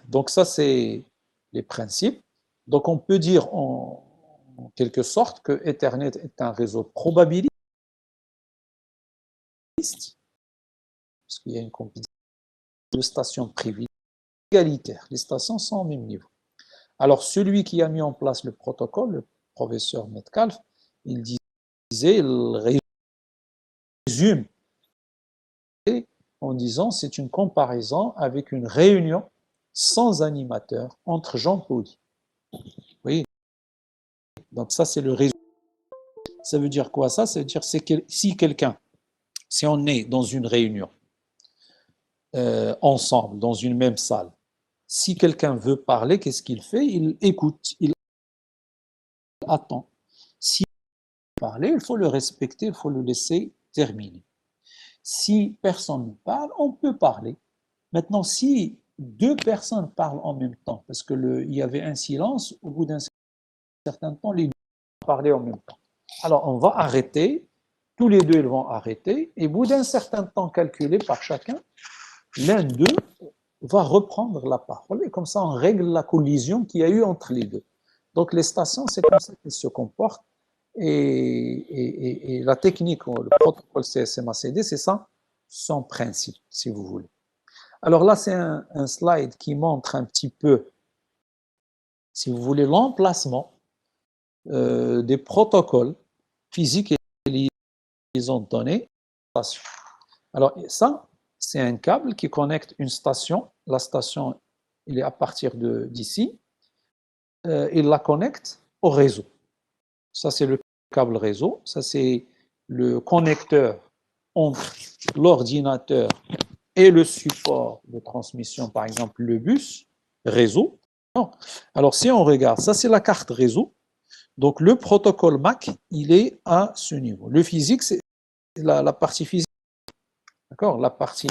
Donc ça, c'est les principes. Donc on peut dire en quelque sorte que Ethernet est un réseau probabiliste, parce qu'il y a une compétition de stations privilégiées égalitaires. Les stations sont au même niveau. Alors celui qui a mis en place le protocole, le professeur Metcalfe, il disait, il résume en disant c'est une comparaison avec une réunion sans animateur entre gens polis. Oui. Donc ça, c'est le résumé. Ça veut dire quoi ça? Ça veut dire que si on est dans une réunion ensemble, dans une même salle, si quelqu'un veut parler, qu'est-ce qu'il fait? Il écoute, il attend. S'il veut parler, il faut le respecter, il faut le laisser terminer. Si personne ne parle, on peut parler. Maintenant, si deux personnes parlent en même temps, parce qu'il y avait un silence, au bout d'un certain temps, les deux parler en même temps. Alors, on va arrêter, tous les deux, ils vont arrêter, et au bout d'un certain temps calculé par chacun, l'un d'eux va reprendre la parole, et comme ça, on règle la collision qu'il y a eu entre les deux. Donc, les stations, c'est comme ça qu'elles se comportent, et la technique, le protocole CSMA-CD, c'est ça, son principe, si vous voulez. Alors là, c'est un slide qui montre un petit peu, si vous voulez, l'emplacement des protocoles physiques et liaisons de données. Alors ça, c'est un câble qui connecte une station. La station, il est à partir d'ici. Il la connecte au réseau. Ça, c'est le câble réseau. Ça, c'est le connecteur entre l'ordinateur et le support de transmission, par exemple le bus réseau. Alors, si on regarde, ça, c'est la carte réseau. Donc, le protocole MAC, il est à ce niveau. Le physique, c'est la partie physique. D'accord? La partie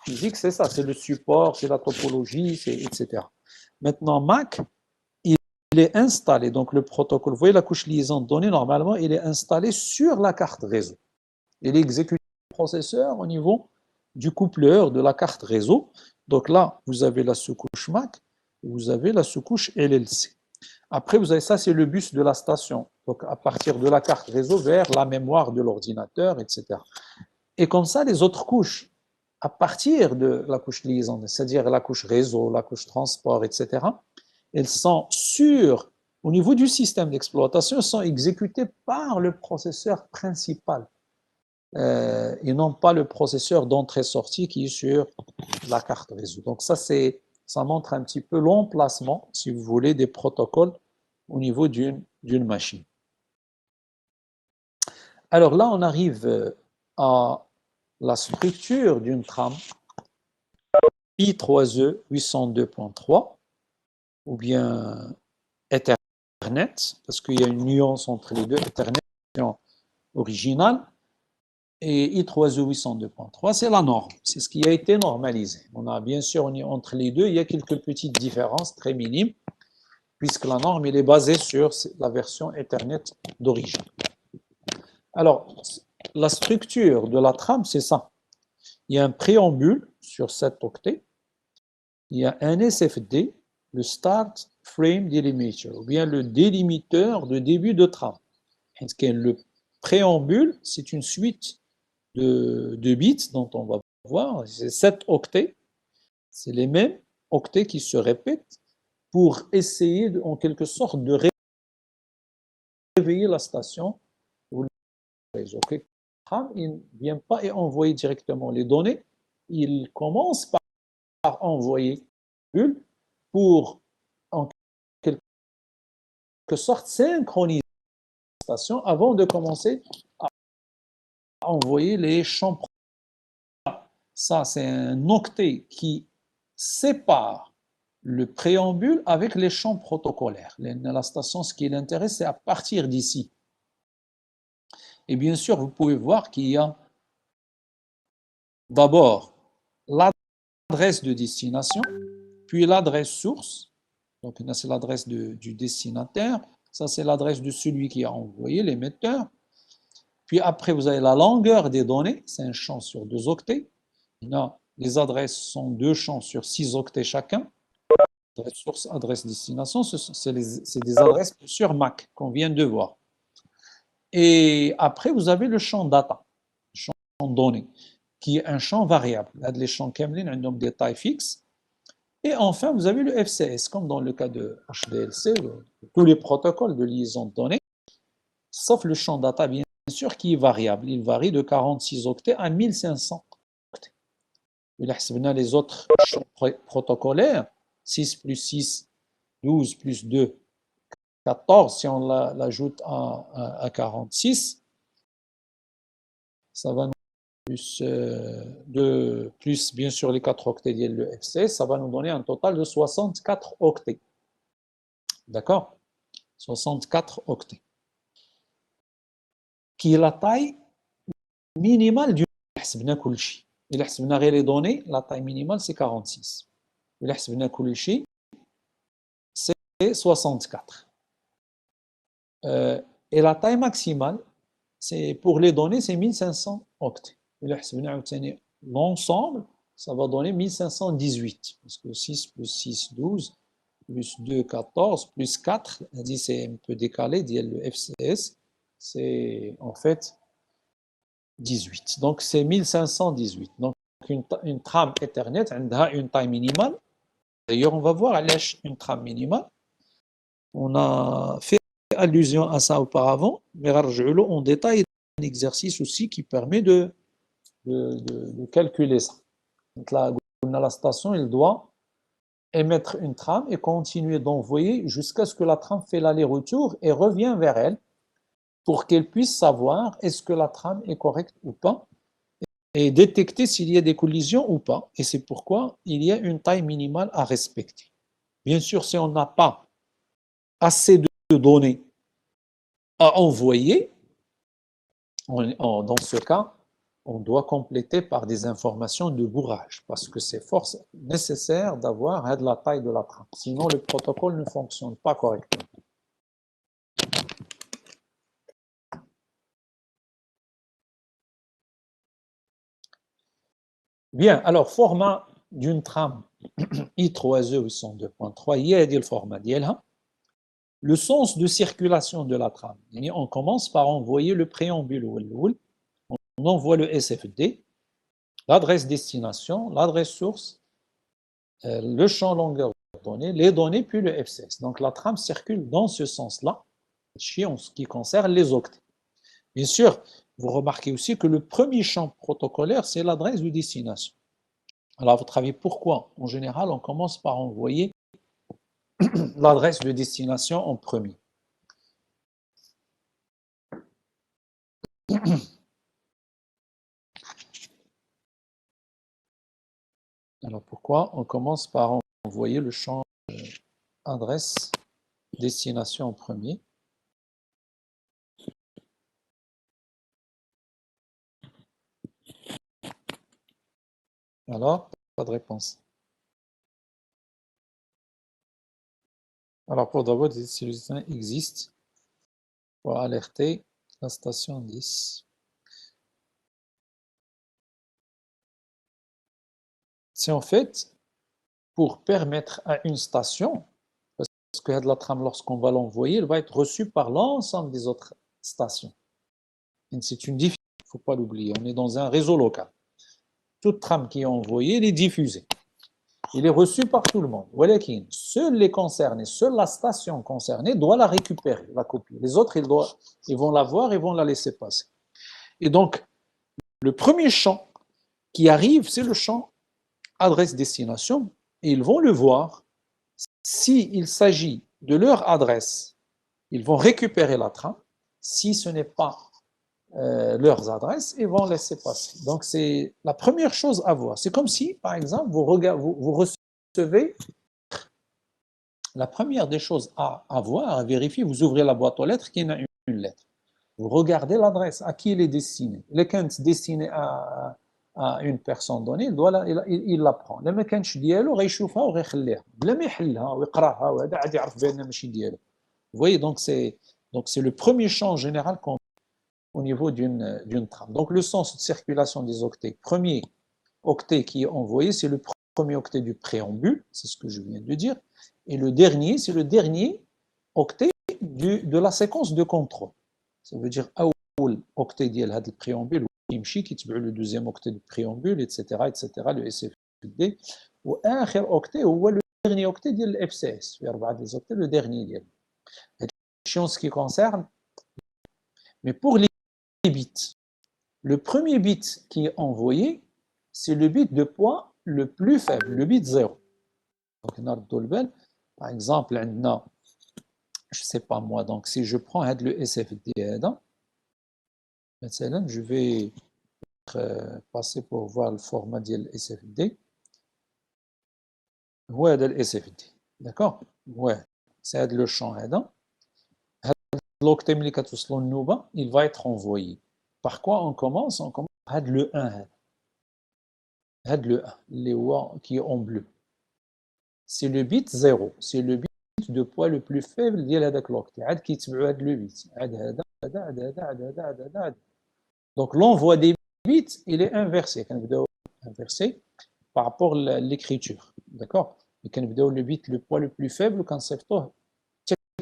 physique, c'est ça, c'est le support, c'est la topologie, etc. Maintenant, MAC, il est installé, donc le protocole, vous voyez la couche liaison de données, normalement, il est installé sur la carte réseau. Il exécute le processeur au niveau du coupleur de la carte réseau. Donc là, vous avez la sous-couche MAC, vous avez la sous-couche LLC. Après, vous avez ça, c'est le bus de la station. Donc à partir de la carte réseau vers la mémoire de l'ordinateur, etc. Et comme ça, les autres couches, à partir de la couche liaison, c'est-à-dire la couche réseau, la couche transport, etc., elles sont au niveau du système d'exploitation, sont exécutées par le processeur principal et non pas le processeur d'entrée-sortie qui est sur la carte réseau. Donc ça montre un petit peu l'emplacement, si vous voulez, des protocoles au niveau d'une machine. Alors là, on arrive à la structure d'une trame I3E 802.3 ou bien Ethernet, parce qu'il y a une nuance entre les deux, Ethernet original et I3E 802.3, c'est la norme, c'est ce qui a été normalisé. On a bien sûr, entre les deux, il y a quelques petites différences très minimes, puisque la norme elle est basée sur la version Ethernet d'origine. Alors, la structure de la trame, c'est ça. Il y a un préambule sur 7 octets, il y a un SFD, le Start Frame Delimiter, ou bien le délimiteur de début de trame. Le préambule, c'est une suite de bits dont on va voir, c'est 7 octets, c'est les mêmes octets qui se répètent pour essayer en quelque sorte de réveiller la station ou le réseau. Il ne vient pas et envoyer directement les données, il commence par envoyer pour en quelque sorte synchroniser la station avant de commencer à envoyer les champs. Ça, c'est un octet qui sépare le préambule avec les champs protocolaires. La station, ce qui l'intéresse, c'est à partir d'ici. Et bien sûr, vous pouvez voir qu'il y a d'abord l'adresse de destination, puis l'adresse source. Donc, là, c'est l'adresse du destinataire. Ça, c'est l'adresse de celui qui a envoyé, l'émetteur. Puis après, vous avez la longueur des données. C'est un champ sur 2 octets. Là, les adresses sont 2 champs sur 6 octets chacun. Adresse source, adresse destination, c'est des adresses sur MAC qu'on vient de voir. Et après, vous avez le champ data, le champ données, qui est un champ variable. Là, les champs Kemlin, un nombre de tailles fixes. Et enfin, vous avez le FCS, comme dans le cas de HDLC, tous les protocoles de liaison de données, sauf le champ data, bien sûr, qui est variable. Il varie de 46 octets à 1500 octets. Les autres champs protocolaires, 6 plus 6, 12 plus 2, 14, si on l'ajoute à 46, ça va nous plus bien sûr les 4 octets de le FCS, ça va nous donner un total de 64 octets. D'accord? 64 octets. Qui est la taille minimale du حسبنا كل شيء. إذا حسبنا غير les données, la taille minimale c'est 46. إذا حسبنا كل شيء, c'est 64. Et la taille maximale, c'est pour les données, c'est 1500 octets. L'ensemble, ça va donner 1518. Parce que 6 plus 6, 12, plus 2, 14, plus 4, c'est un peu décalé, le FCS, c'est en fait 18. Donc c'est 1518. Donc une trame Ethernet, elle a une taille minimale. D'ailleurs, on va voir une trame minimale. On a fait allusion à ça auparavant, mais en détail un exercice aussi qui permet de de calculer ça. Donc là, la station, il doit émettre une trame et continuer d'envoyer jusqu'à ce que la trame fait l'aller-retour et revient vers elle pour qu'elle puisse savoir est-ce que la trame est correcte ou pas et détecter s'il y a des collisions ou pas. Et c'est pourquoi il y a une taille minimale à respecter. Bien sûr, si on n'a pas assez de données à envoyer, dans ce cas, on doit compléter par des informations de bourrage, parce que c'est force nécessaire d'avoir la taille de la trame. Sinon, le protocole ne fonctionne pas correctement. Bien, alors, format d'une trame I3E 802.3, il y a le format ديالها. Le sens de circulation de la trame. On commence par envoyer le préambule. On envoie le SFD, l'adresse destination, l'adresse source, le champ longueur donnée, les données, puis le FCS. Donc la trame circule dans ce sens-là, en ce qui concerne les octets. Bien sûr, vous remarquez aussi que le premier champ protocolaire, c'est l'adresse de destination. Alors, à votre avis, pourquoi? En général, on commence par envoyer l'adresse de destination en premier. Alors, pourquoi on commence par envoyer le champ adresse destination en premier? Alors, pas de réponse. Alors, pour d'abord, des solutions existent pour alerter la station 10. C'est en fait pour permettre à une station, parce que la trame, lorsqu'on va l'envoyer, elle va être reçue par l'ensemble des autres stations. C'est une diffusion, il ne faut pas l'oublier. On est dans un réseau local. Toute trame qui est envoyée, elle est diffusée. Il est reçu par tout le monde. Seuls les concernés, seule la station concernée doit la récupérer, la copie. Les autres, ils vont la voir et vont la laisser passer. Et donc, le premier champ qui arrive, c'est le champ adresse-destination. Et ils vont le voir. S'il s'agit de leur adresse, ils vont récupérer la trame. Si ce n'est pas leurs adresses, ils vont laisser passer. Donc, c'est la première chose à voir. C'est comme si, par exemple, vous recevez la première des choses à voir, à vérifier, vous ouvrez la boîte aux lettres, qu'il y en a une lettre. Vous regardez l'adresse, à qui il est destiné. Le est destiné à une personne donnée, il la prend. لما كانش ديالو غيشوفها وغيخليها بلا ما يحلها ويقراها وهذا عاد يعرف بان ماشي ديالو. Vous voyez, donc c'est le premier champ général au niveau d'une trame. Donc le sens de circulation des octets, premier octet qui est envoyé, c'est le premier octet du préambule, c'est ce que je viens de dire, et le dernier, c'est le dernier octet de la séquence de contrôle. Ça veut dire أول octet ديال هذا البريامبول يمشي كيتبعوا le deuxième octet du préambule, etc., le SFD, واخر octet هو le dernier octet ديال ال FCS. في 4 des octets, le dernier ديال. En ce qui concerne, mais pour les bits, le premier bit qui est envoyé, c'est le bit de poids le plus faible, le bit 0. Donc, par exemple, je ne sais pas moi, donc si je prends le SFD, je vais passer pour voir le format de SFD. Ouais, le SFD, d'accord? Ouais, c'est le champ. L'octet il va être envoyé. Par quoi on commence? On commence par le 1. Le 1, qui est en bleu. C'est le bit 0. C'est le bit de poids le plus faible ديال هذاك l'octet. عاد كيتبعوا هذا le bit. Donc l'envoi des bits, il est inversé. Inversé par rapport à l'écriture. D'accord? Le bit le poids le plus faible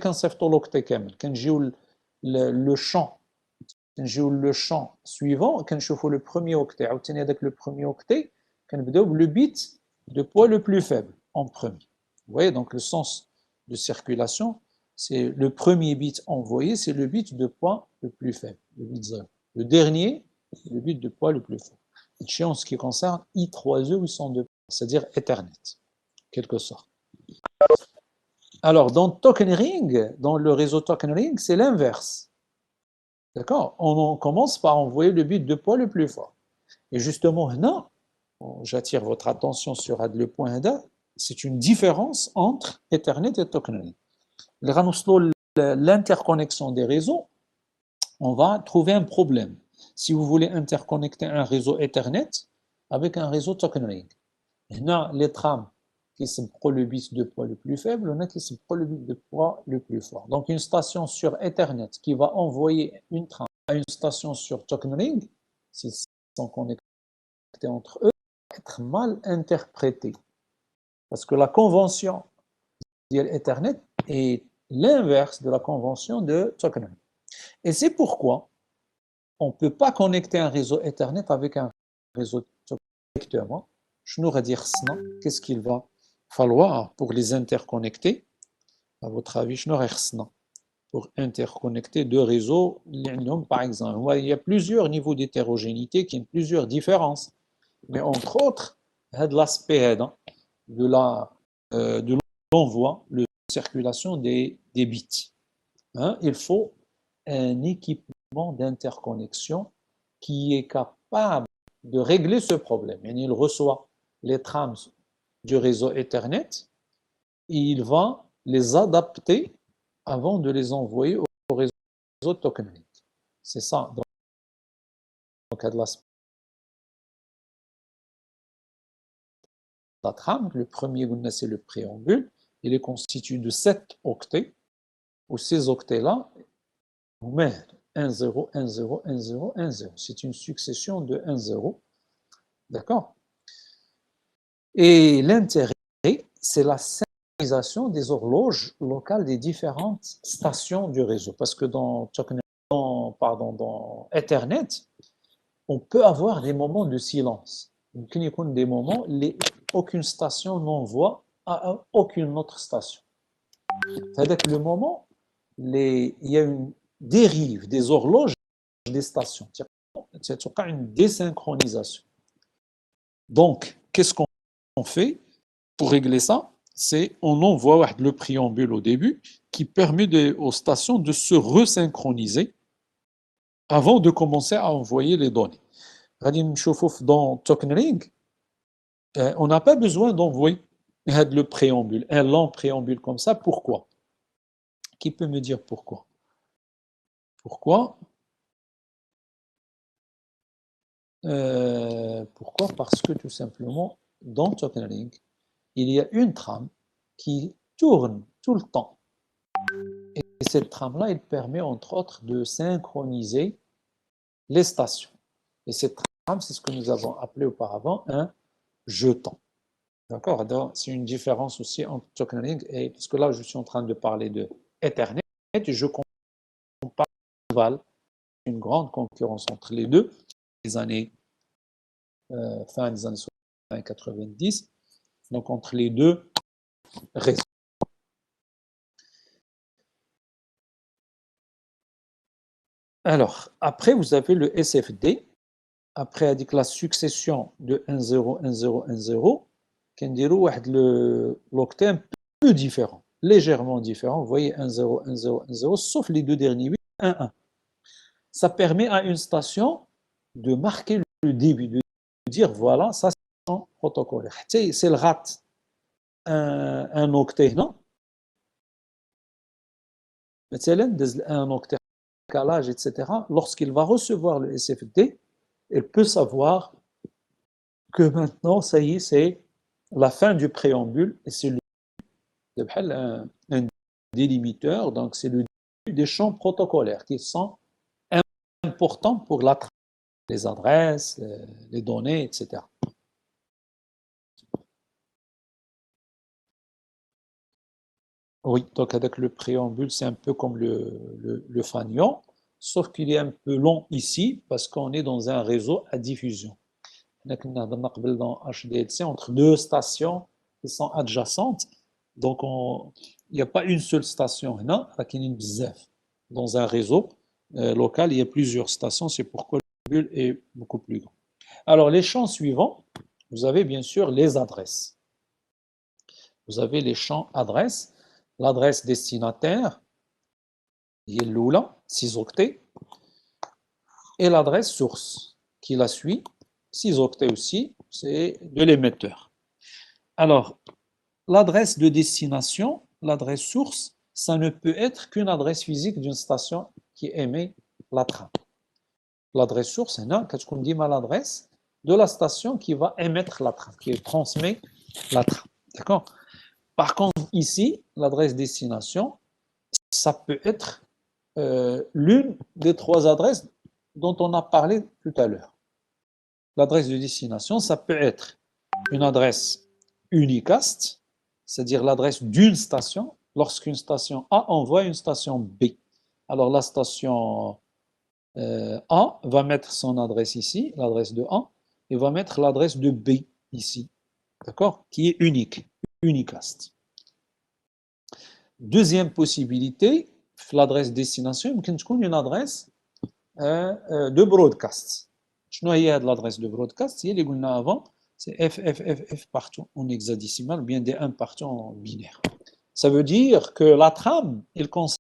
كنصيفطوه l'octet كامل. كنجيو le champ. Le champ suivant, كنشوفوا le premier octet. عاوتاني هذاك le premier octet, le bit de poids le plus faible en premier. Vous voyez, donc le sens de circulation, c'est le premier bit envoyé, c'est le bit de poids le plus faible, le bit 0. Le dernier, le bit de poids le plus faible. en ce qui concerne I3E 802, c'est-à-dire Ethernet, en quelque sorte. Alors, dans Token Ring, dans le réseau Token Ring, c'est l'inverse. D'accord? On commence par envoyer le bit de poids le plus fort. Et justement, là, j'attire votre attention sur le point là, c'est une différence entre Ethernet et Token Ring. L'interconnexion des réseaux, on va trouver un problème. Si vous voulez interconnecter un réseau Ethernet avec un réseau Token Ring, là, les trames qui se prend le bit de poids le plus faible, on a qui se prend le bit de poids le plus fort. Donc, une station sur Ethernet qui va envoyer une trame à une station sur Token Ring, s'ils sont connectés entre eux, va être mal interprétée. Parce que la convention d'Ethernet est l'inverse de la convention de Token Ring. Et c'est pourquoi on ne peut pas connecter un réseau Ethernet avec un réseau directement. Je nous redire cela. Qu'est-ce qu'il va falloir pour les interconnecter? À votre avis, je n'aurais cela. Pour interconnecter deux réseaux, par exemple, il y a plusieurs niveaux d'hétérogénéité qui ont plusieurs différences. Mais entre autres, l'aspect de l'envoi, de circulation des bits. Il faut un équipement d'interconnexion qui est capable de régler ce problème. Et il reçoit les trames du réseau Ethernet et il va les adapter avant de les envoyer au réseau Token Ring. C'est ça. Donc, la trame, le premier, c'est le préambule. Il est constitué de 7 octets, où ces octets-là, vous mettez 1, 0, 1, 0, 1, 0, 1, 0. C'est une succession de 1, 0. D'accord? Et l'intérêt, c'est la synchronisation des horloges locales des différentes stations du réseau. Parce que dans Ethernet, on peut avoir des moments de silence. Des moments où aucune station n'envoie à aucune autre station. C'est-à-dire que le moment, il y a une dérive des horloges des stations. C'est une désynchronisation. Donc, qu'est-ce qu'on fait pour régler ça? C'est on envoie le préambule au début qui permet aux stations de se resynchroniser avant de commencer à envoyer les données. Dans Token Ring, on n'a pas besoin d'envoyer le préambule, un long préambule comme ça. Pourquoi? Qui peut me dire pourquoi? Pourquoi? Pourquoi? Parce que tout simplement, dans Token Ring, il y a une trame qui tourne tout le temps. Et cette trame-là, elle permet entre autres de synchroniser les stations. Et cette trame, c'est ce que nous avons appelé auparavant un jeton. D'accord? C'est une différence aussi entre Token Ring et, parce que là, je suis en train de parler de Ethernet, et je compare Val, une grande concurrence entre les deux, les années, fin des années 90, donc entre les deux réseaux. Alors, après, vous avez le SFD. Après, avec la succession de 1, 0, 1, 0, 1, 0, qui l'octet un peu différent, légèrement différent. Vous voyez 1, 0, 1, 0, 1, 0, sauf les deux derniers 8, 1, 1. Ça permet à une station de marquer le début, de dire voilà, ça c'est un protocole. C'est le RAT, un octet, non? Un octet calage, etc. Lorsqu'il va recevoir le SFD, il peut savoir que maintenant, ça y est, c'est la fin du préambule et c'est un délimiteur, donc c'est le début des champs protocolaires qui sont importants pour les adresses, les données, etc. Oui, donc avec le préambule, c'est un peu comme le fanion, sauf qu'il est un peu long ici parce qu'on est dans un réseau à diffusion. Dans HDLC, entre deux stations qui sont adjacentes, donc il n'y a pas une seule station, non, dans un réseau local, il y a plusieurs stations, c'est pourquoi le bulle est beaucoup plus grand. Alors, les champs suivants, vous avez bien sûr les adresses. Vous avez les champs adresses, l'adresse destinataire, qui est l'oula, 6 octets, et l'adresse source, qui la suit, 6 octets aussi, c'est de l'émetteur. Alors, l'adresse de destination, l'adresse source, ça ne peut être qu'une adresse physique d'une station qui émet la trame. L'adresse source, c'est qu'est-ce qu'on dit mal l'adresse de la station qui va émettre la trame, qui transmet la trame. D'accord? Par contre, ici, l'adresse destination, ça peut être l'une des 3 adresses dont on a parlé tout à l'heure. L'adresse de destination, ça peut être une adresse unicast, c'est-à-dire l'adresse d'une station, lorsqu'une station A envoie une station B. Alors la station A va mettre son adresse ici, l'adresse de A, et va mettre l'adresse de B ici, d'accord, qui est unique, unicast. Deuxième possibilité, l'adresse destination, il peut une adresse de broadcast. شنو هي l'adresse de broadcast؟ هي اللي قلنا avant, c'est FFFF partout en hexadécimal, ou bien des 1 partout en binaire. Ça veut dire que la trame, il concerne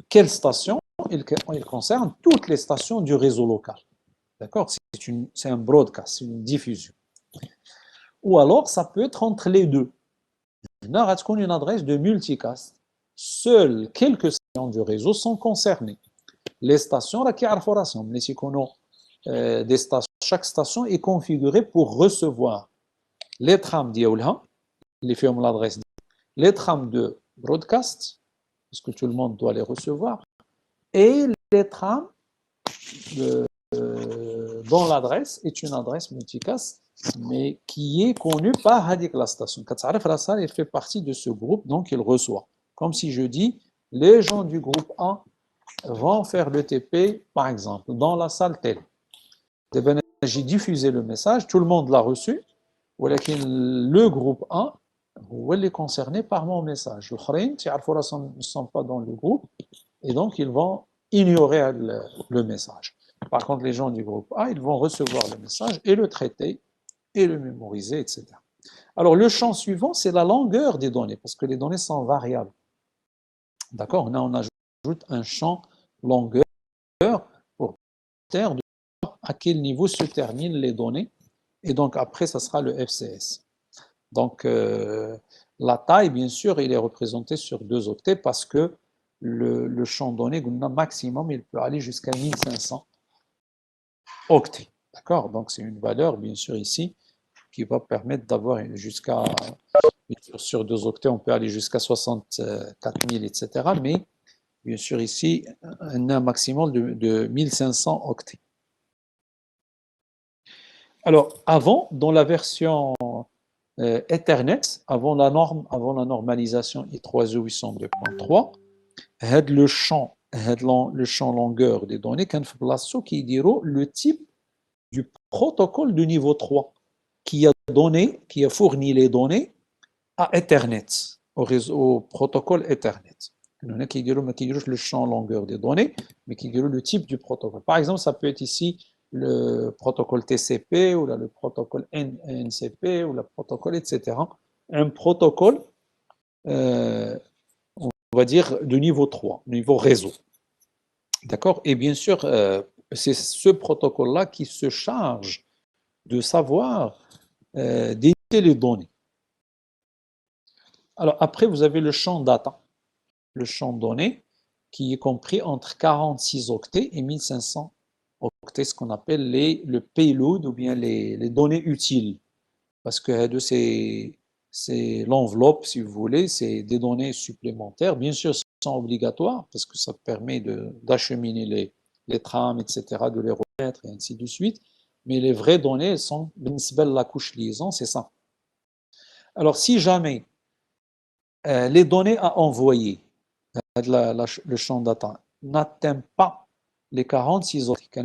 quelle station? Il concerne toutes les stations du réseau local. D'accord? C'est un broadcast, c'est une diffusion. Ou alors, ça peut être entre les deux. On a une adresse de multicast. Seules quelques stations du réseau sont concernées. Les stations, des stations, chaque station est configurée pour recevoir les trames d'Yaoulha, les firmes l'adresse, les trames de broadcast, parce que tout le monde doit les recevoir, et les trames dont l'adresse est une adresse multicast, mais qui est connue par Hadik la station. Elle fait partie de ce groupe, donc il reçoit. Comme si je dis, les gens du groupe A vont faire le TP, par exemple, dans la salle telle. J'ai diffusé le message, tout le monde l'a reçu, le groupe A est concerné par mon message. Les autres ne sont pas dans le groupe, et donc ils vont ignorer le message. Par contre, les gens du groupe A, ils vont recevoir le message et le traiter, et le mémoriser, etc. Alors, le champ suivant, c'est la longueur des données, parce que les données sont variables. D'accord? On ajoute un champ longueur pour dire à quel niveau se terminent les données, et donc après, ça sera le FCS. Donc, la taille, bien sûr, il est représenté sur 2 octets parce que le champ donné, maximum, il peut aller jusqu'à 1500 octets. D'accord? Donc, c'est une valeur, bien sûr, ici, qui va permettre d'avoir jusqu'à, sur 2 octets, on peut aller jusqu'à 64 000, etc. Mais, bien sûr, ici, un maximum de 1500 octets. Alors, avant, dans la version Ethernet, avant la normalisation I3E 802.3, le champ longueur des données, qui dira le type du protocole de niveau 3 qui a fourni les données à Ethernet, au protocole Ethernet. Il y en a qui diront le champ longueur des données, mais qui diront le type du protocole. Par exemple, ça peut être ici le protocole TCP, ou là, le protocole NCP, ou le protocole, etc. Un protocole, on va dire, de niveau 3, niveau réseau. D'accord? Et bien sûr, c'est ce protocole-là qui se charge de savoir d'éditer les données. Alors après, vous avez le champ data, le champ données, qui est compris entre 46 octets et 1500 octets, ce qu'on appelle le payload, ou bien les données utiles. Parce que c'est l'enveloppe, si vous voulez, c'est des données supplémentaires. Bien sûr, ce sont obligatoires, parce que ça permet d'acheminer les trames, etc., de les remettre, et ainsi de suite. Mais les vraies données sont la couche liaison, c'est ça. Alors, si jamais les données à envoyer, le champ data, n'atteint pas les 46 octets,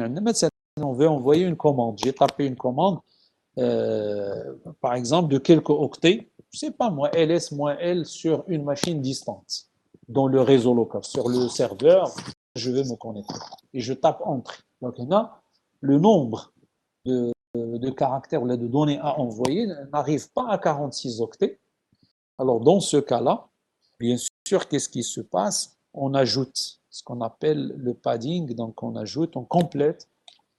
on veut envoyer une commande. J'ai tapé une commande, par exemple, de quelques octets, je ne sais pas moi, ls-l sur une machine distante, dans le réseau local, sur le serveur, je vais me connecter. Et je tape Entrée. Donc, là, le nombre de de caractères ou de données à envoyer n'arrive pas à 46 octets. Alors, dans ce cas-là, bien sûr, qu'est-ce qui se passe? On ajoute ce qu'on appelle le padding, donc on ajoute, on complète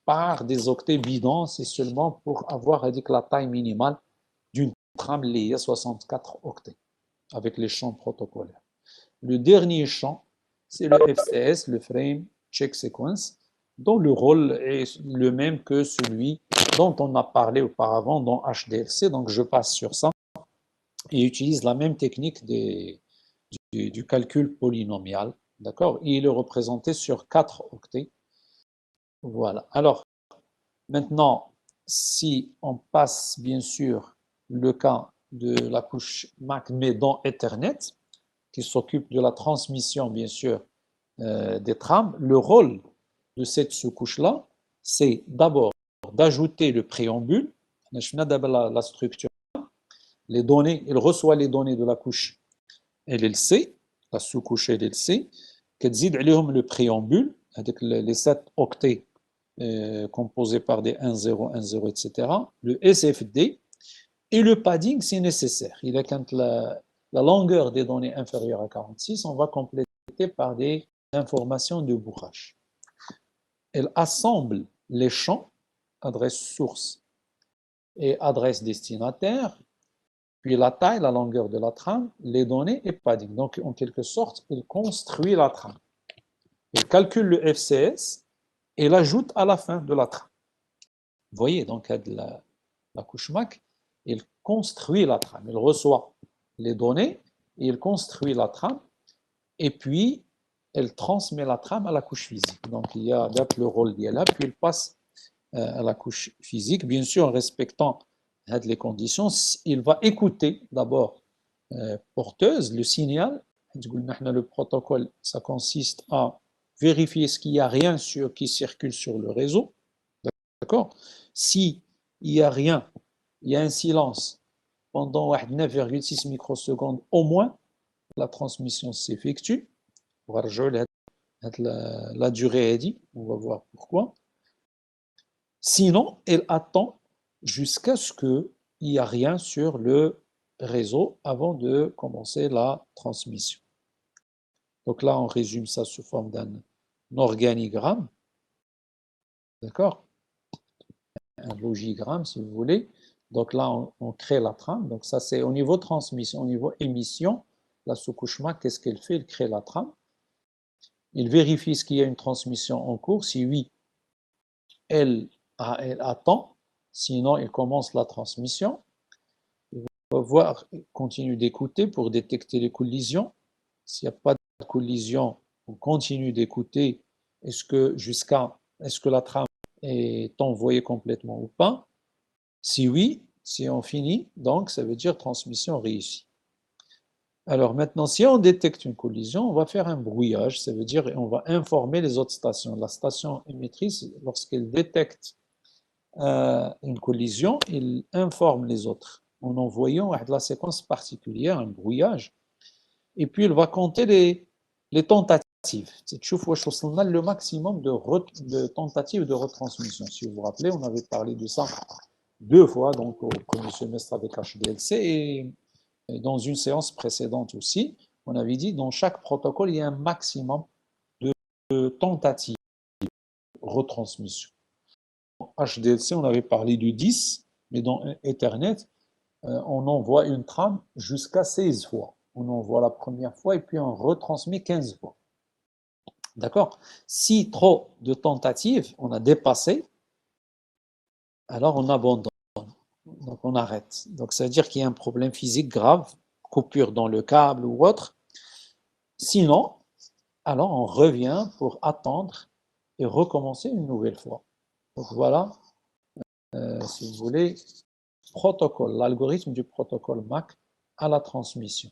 par des octets bidons, c'est seulement pour avoir la taille minimale d'une trame liée à 64 octets, avec les champs protocolaires. Le dernier champ, c'est le FCS, le Frame Check Sequence, dont le rôle est le même que celui dont on a parlé auparavant dans HDLC, donc je passe sur ça, et utilise la même technique du calcul polynomial, d'accord? Il est représenté sur 4 octets. Voilà. Alors, maintenant, si on passe, bien sûr, le cas de la couche MAC, mais dans Ethernet, qui s'occupe de la transmission, bien sûr, des trames, le rôle de cette sous-couche-là, c'est d'abord d'ajouter le préambule, la structure, les données, il reçoit les données de la couche LLC, la sous-couche LLC, كتزيد عليهم le préambule, avec les 7 octets composés par des 1, 0, 1, 0, etc., le SFD, et le padding si nécessaire. Il a quand la longueur des données inférieure à 46, on va compléter par des informations de bourrage. Elle assemble les champs, adresse source et adresse destinataire, puis la taille, la longueur de la trame, les données et padding. Donc, en quelque sorte, il construit la trame. Il calcule le FCS et l'ajoute à la fin de la trame. Vous voyez, donc, la couche MAC, il construit la trame. Il reçoit les données, il construit la trame, et puis, elle transmet la trame à la couche physique. Donc, il y a le rôle d'ILA, puis il passe à la couche physique, bien sûr en respectant les conditions. Il va écouter d'abord porteuse, le signal. Le protocole, ça consiste à vérifier ce qu'il n'y a rien qui circule sur le réseau. D'accord? Si il n'y a rien, il y a un silence pendant 9,6 microsecondes au moins, la transmission s'effectue. On va rejoindre la durée est dit, on va voir pourquoi. Sinon, elle attend jusqu'à ce qu'il n'y a rien sur le réseau avant de commencer la transmission. Donc là, on résume ça sous forme d'un organigramme, d'accord? Un logigramme, si vous voulez. Donc là, on crée la trame. Donc ça, c'est au niveau transmission. Au niveau émission, la sous-couche MAC, qu'est-ce qu'elle fait? Elle crée la trame. Il vérifie ce qu'il y a une transmission en cours. Si oui, elle attend. Sinon, il commence la transmission. Il va voir, il continue d'écouter pour détecter les collisions. S'il n'y a pas de collision, on continue d'écouter. Est-ce que la trame est envoyée complètement ou pas? Si oui, si on finit, donc ça veut dire transmission réussie. Alors maintenant, si on détecte une collision, on va faire un brouillage, ça veut dire on va informer les autres stations. La station émettrice, lorsqu'elle détecte une collision, il informe les autres en envoyant la séquence particulière, un brouillage, et puis il va compter les tentatives. Le maximum de tentatives de retransmission. Si vous vous rappelez, on avait parlé de ça 2 fois, donc au premier semestre avec HDLC et dans une séance précédente aussi, on avait dit dans chaque protocole, il y a un maximum de tentatives de retransmission. HDLC, on avait parlé du 10, mais dans Ethernet, on envoie une trame jusqu'à 16 fois. On envoie la première fois et puis on retransmet 15 fois. D'accord? Si trop de tentatives, on a dépassé, alors on abandonne. Donc on arrête. Donc ça veut dire qu'il y a un problème physique grave, coupure dans le câble ou autre. Sinon, alors on revient pour attendre et recommencer une nouvelle fois. Donc voilà, si vous voulez, l'algorithme du protocole MAC à la transmission.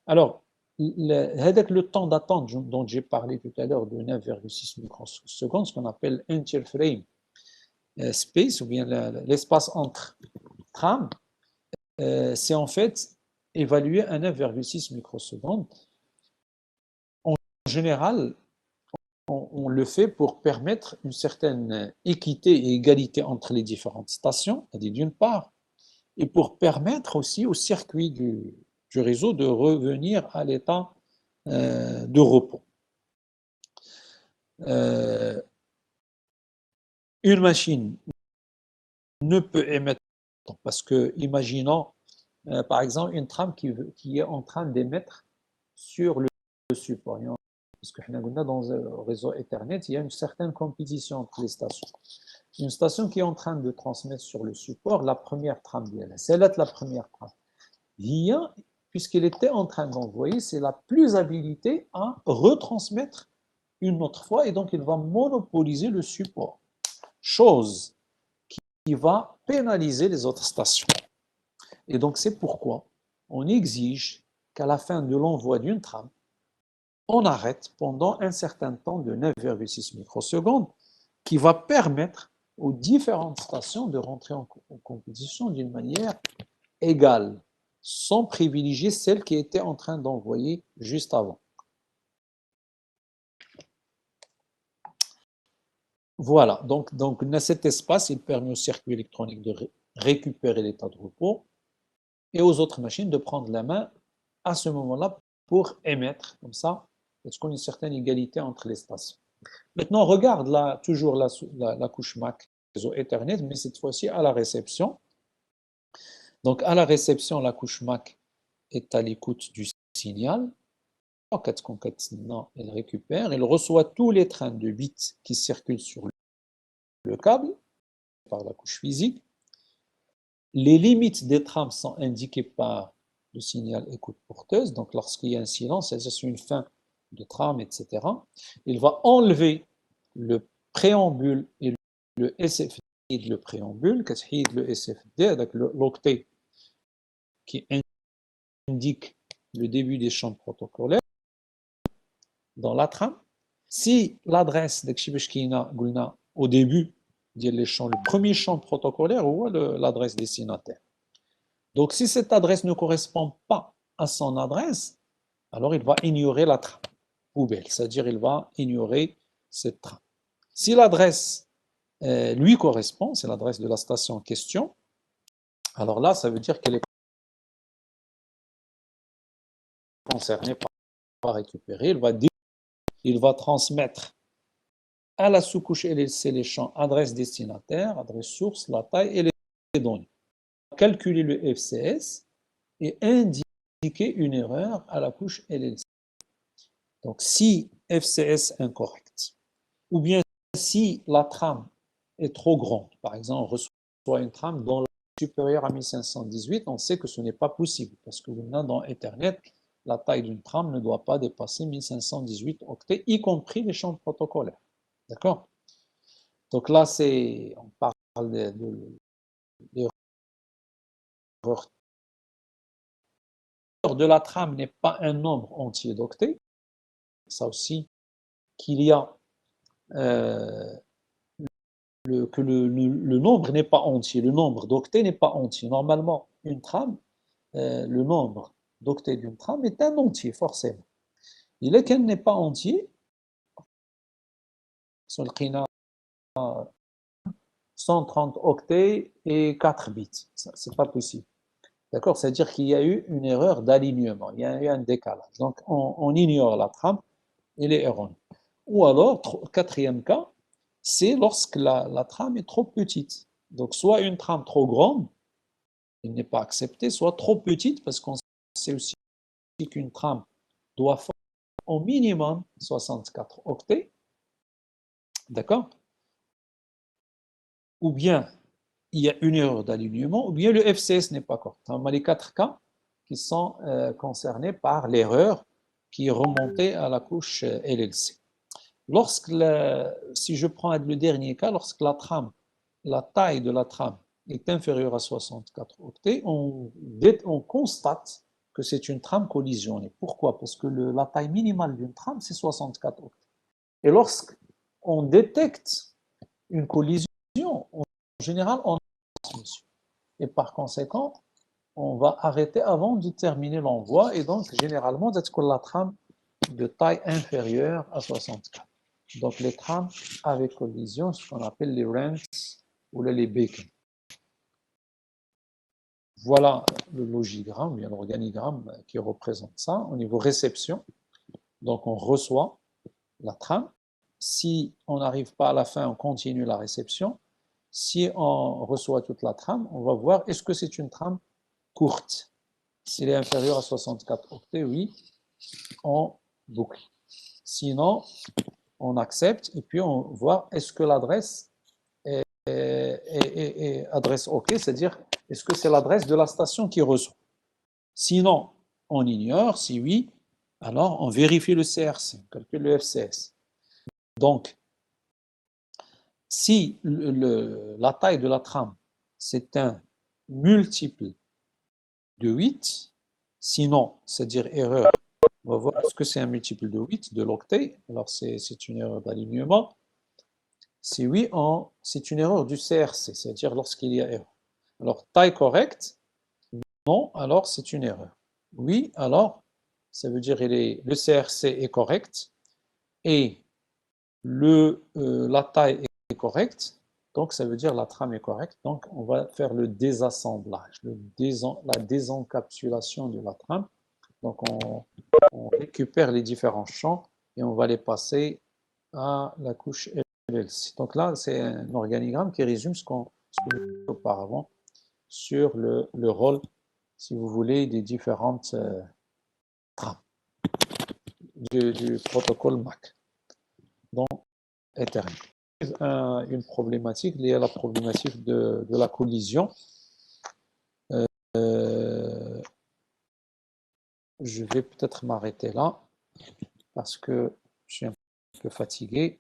Alors, le temps d'attente dont j'ai parlé tout à l'heure de 9,6 microsecondes, ce qu'on appelle interframe space, ou bien l'espace entre trames, c'est en fait évalué à 9,6 microsecondes. En général, on le fait pour permettre une certaine équité et égalité entre les différentes stations, c'est-à-dire d'une part, et pour permettre aussi au circuit du réseau de revenir à l'état de repos. Une machine ne peut émettre, parce que, imaginons, par exemple, une trame qui est en train d'émettre sur le support. Parce que dans le réseau Ethernet, il y a une certaine compétition entre les stations. Une station qui est en train de transmettre sur le support, la première trame, c'est la première trame. Puisqu'elle était en train d'envoyer, c'est la plus habilitée à retransmettre une autre fois, et donc il va monopoliser le support. Chose qui va pénaliser les autres stations. Et donc c'est pourquoi on exige qu'à la fin de l'envoi d'une trame, on arrête pendant un certain temps de 9,6 microsecondes qui va permettre aux différentes stations de rentrer en compétition d'une manière égale, sans privilégier celle qui était en train d'envoyer juste avant. Voilà, donc dans cet espace, il permet au circuit électronique de récupérer l'état de repos et aux autres machines de prendre la main à ce moment-là pour émettre, comme ça, parce qu'on a une certaine égalité entre les stations. Maintenant, regarde là, toujours la couche MAC, réseau Ethernet, mais cette fois-ci à la réception. Donc, à la réception, la couche MAC est à l'écoute du signal. Elle récupère, elle reçoit tous les trains de bits qui circulent sur le câble par la couche physique. Les limites des trames sont indiquées par le signal écoute porteuse. Donc, lorsqu'il y a un silence, c'est une fin de trame, etc. Il va enlever le préambule et le SFD de le préambule, le SFD avec l'octet qui indique le début des champs protocolaires dans la trame. Si l'adresse au début, le premier champ protocolaire ou l'adresse destinataire. Donc, si cette adresse ne correspond pas à son adresse, alors il va ignorer la trame poubelle, c'est-à-dire il va ignorer cette trame. Si l'adresse lui correspond, c'est l'adresse de la station en question, alors là, ça veut dire qu'elle est concernée par récupérer. Il va transmettre à la sous-couche LLC les champs adresse destinataire, adresse source, la taille et les données. Calculer le FCS et indiquer une erreur à la couche LLC. Donc, si FCS incorrect, ou bien si la trame est trop grande, par exemple, on reçoit une trame dont la supérieure à 1518, on sait que ce n'est pas possible, parce que maintenant, dans Ethernet, la taille d'une trame ne doit pas dépasser 1518 octets, y compris les champs protocolaires. D'accord? Donc là, on parle de l'erreur de la trame n'est pas un nombre entier d'octets. Ça aussi, qu'il y a que le nombre n'est pas entier, le nombre d'octets n'est pas entier. Normalement, une trame, le nombre d'octets d'une trame est un entier, forcément. Il est qu'elle n'est pas entier. Sur le Qina, 130 octets et 4 bits. C'est pas possible. D'accord? C'est-à-dire qu'il y a eu une erreur d'alignement, il y a eu un décalage. Donc, on ignore la trame et les erreurs. Ou alors, quatrième cas, c'est lorsque la trame est trop petite. Donc, soit une trame trop grande, elle n'est pas acceptée, soit trop petite, parce qu'on sait aussi qu'une trame doit faire au minimum 64 octets. D'accord? Ou bien il y a une erreur d'alignement, ou bien le FCS n'est pas correct. On a les 4 cas qui sont concernés par l'erreur qui est remontée à la couche LLC. Si je prends le dernier cas, lorsque la taille de la trame est inférieure à 64 octets, on constate que c'est une trame collisionnée. Pourquoi? Parce que la taille minimale d'une trame, c'est 64 octets. Et lorsqu'on détecte une collision, en général, on transmission. Et par conséquent, on va arrêter avant de terminer l'envoi, et donc généralement, c'est que la trame de taille inférieure à 64. Donc les trams avec collision, ce qu'on appelle les rents ou les beacons. Voilà le logigramme, bien l'organigramme qui représente ça. Au niveau réception, donc on reçoit la trame. Si on n'arrive pas à la fin, on continue la réception. Si on reçoit toute la trame, on va voir est-ce que c'est une trame courte. S'il est inférieur à 64 octets, oui, on boucle. Sinon, on accepte et puis on voit est-ce que l'adresse est adresse OK, c'est-à-dire est-ce que c'est l'adresse de la station qui reçoit. Sinon, on ignore. Si oui, alors on vérifie le CRC, on calcule le FCS. Donc, si la taille de la trame, c'est un multiple de 8, sinon, c'est-à-dire erreur, on va voir est-ce que c'est un multiple de 8 de l'octet, alors c'est une erreur d'alignement. Si oui, c'est une erreur du CRC, c'est-à-dire lorsqu'il y a erreur. Alors, taille correcte, non, alors c'est une erreur. Oui, alors, ça veut dire que le CRC est correct et la taille est correcte, donc ça veut dire la trame est correcte. Donc, on va faire le désassemblage, la désencapsulation de la trame. Donc, on récupère les différents champs et on va les passer à la couche LLC. Donc là, c'est un organigramme qui résume ce qu'on a vu auparavant sur le rôle, si vous voulez, des différentes trames du protocole MAC. Donc, Ethernet. Une problématique liée à la problématique de la collision. Je vais peut-être m'arrêter là parce que je suis un peu fatigué.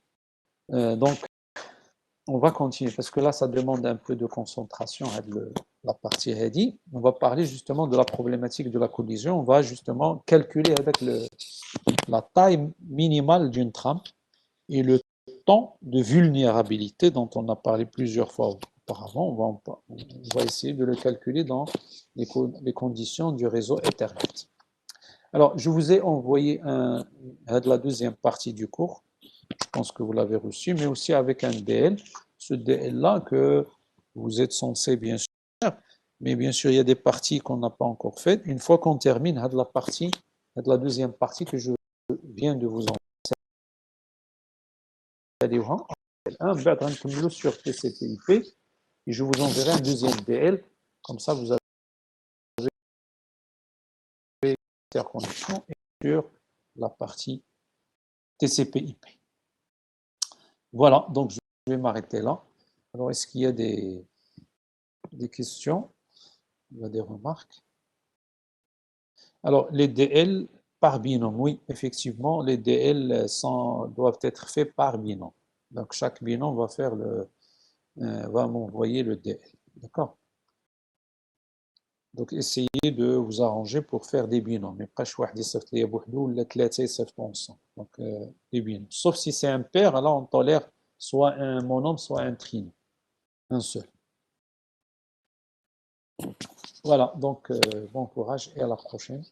Donc, on va continuer parce que là, ça demande un peu de concentration, la partie ready. On va parler justement de la problématique de la collision. On va justement calculer avec la taille minimale d'une trame et le temps de vulnérabilité dont on a parlé plusieurs fois auparavant. On va essayer de le calculer dans les conditions du réseau Ethernet. Alors, je vous ai envoyé la deuxième partie du cours. Je pense que vous l'avez reçu, mais aussi avec un DL. Ce DL-là que vous êtes censé bien sûr faire, mais bien sûr, il y a des parties qu'on n'a pas encore faites. Une fois qu'on termine, la deuxième partie que je viens de vous envoyer, sur TCP/IP, et je vous enverrai un deuxième DL. Comme ça, vous avez l'interconnexion sur la partie TCP/IP. Voilà, donc je vais m'arrêter là. Alors, est-ce qu'il y a des questions? Il y a des remarques? Alors, les DL par binôme, oui, effectivement, les DL doivent être faits par binôme. Donc, chaque binôme va m'envoyer le DL. D'accord? Donc, essayez de vous arranger pour faire des binômes. Mais pas choix ensemble. Donc, des binômes. Sauf si c'est un pair, alors on tolère soit un monôme, soit un trinôme. Un seul. Voilà, donc bon courage et à la prochaine.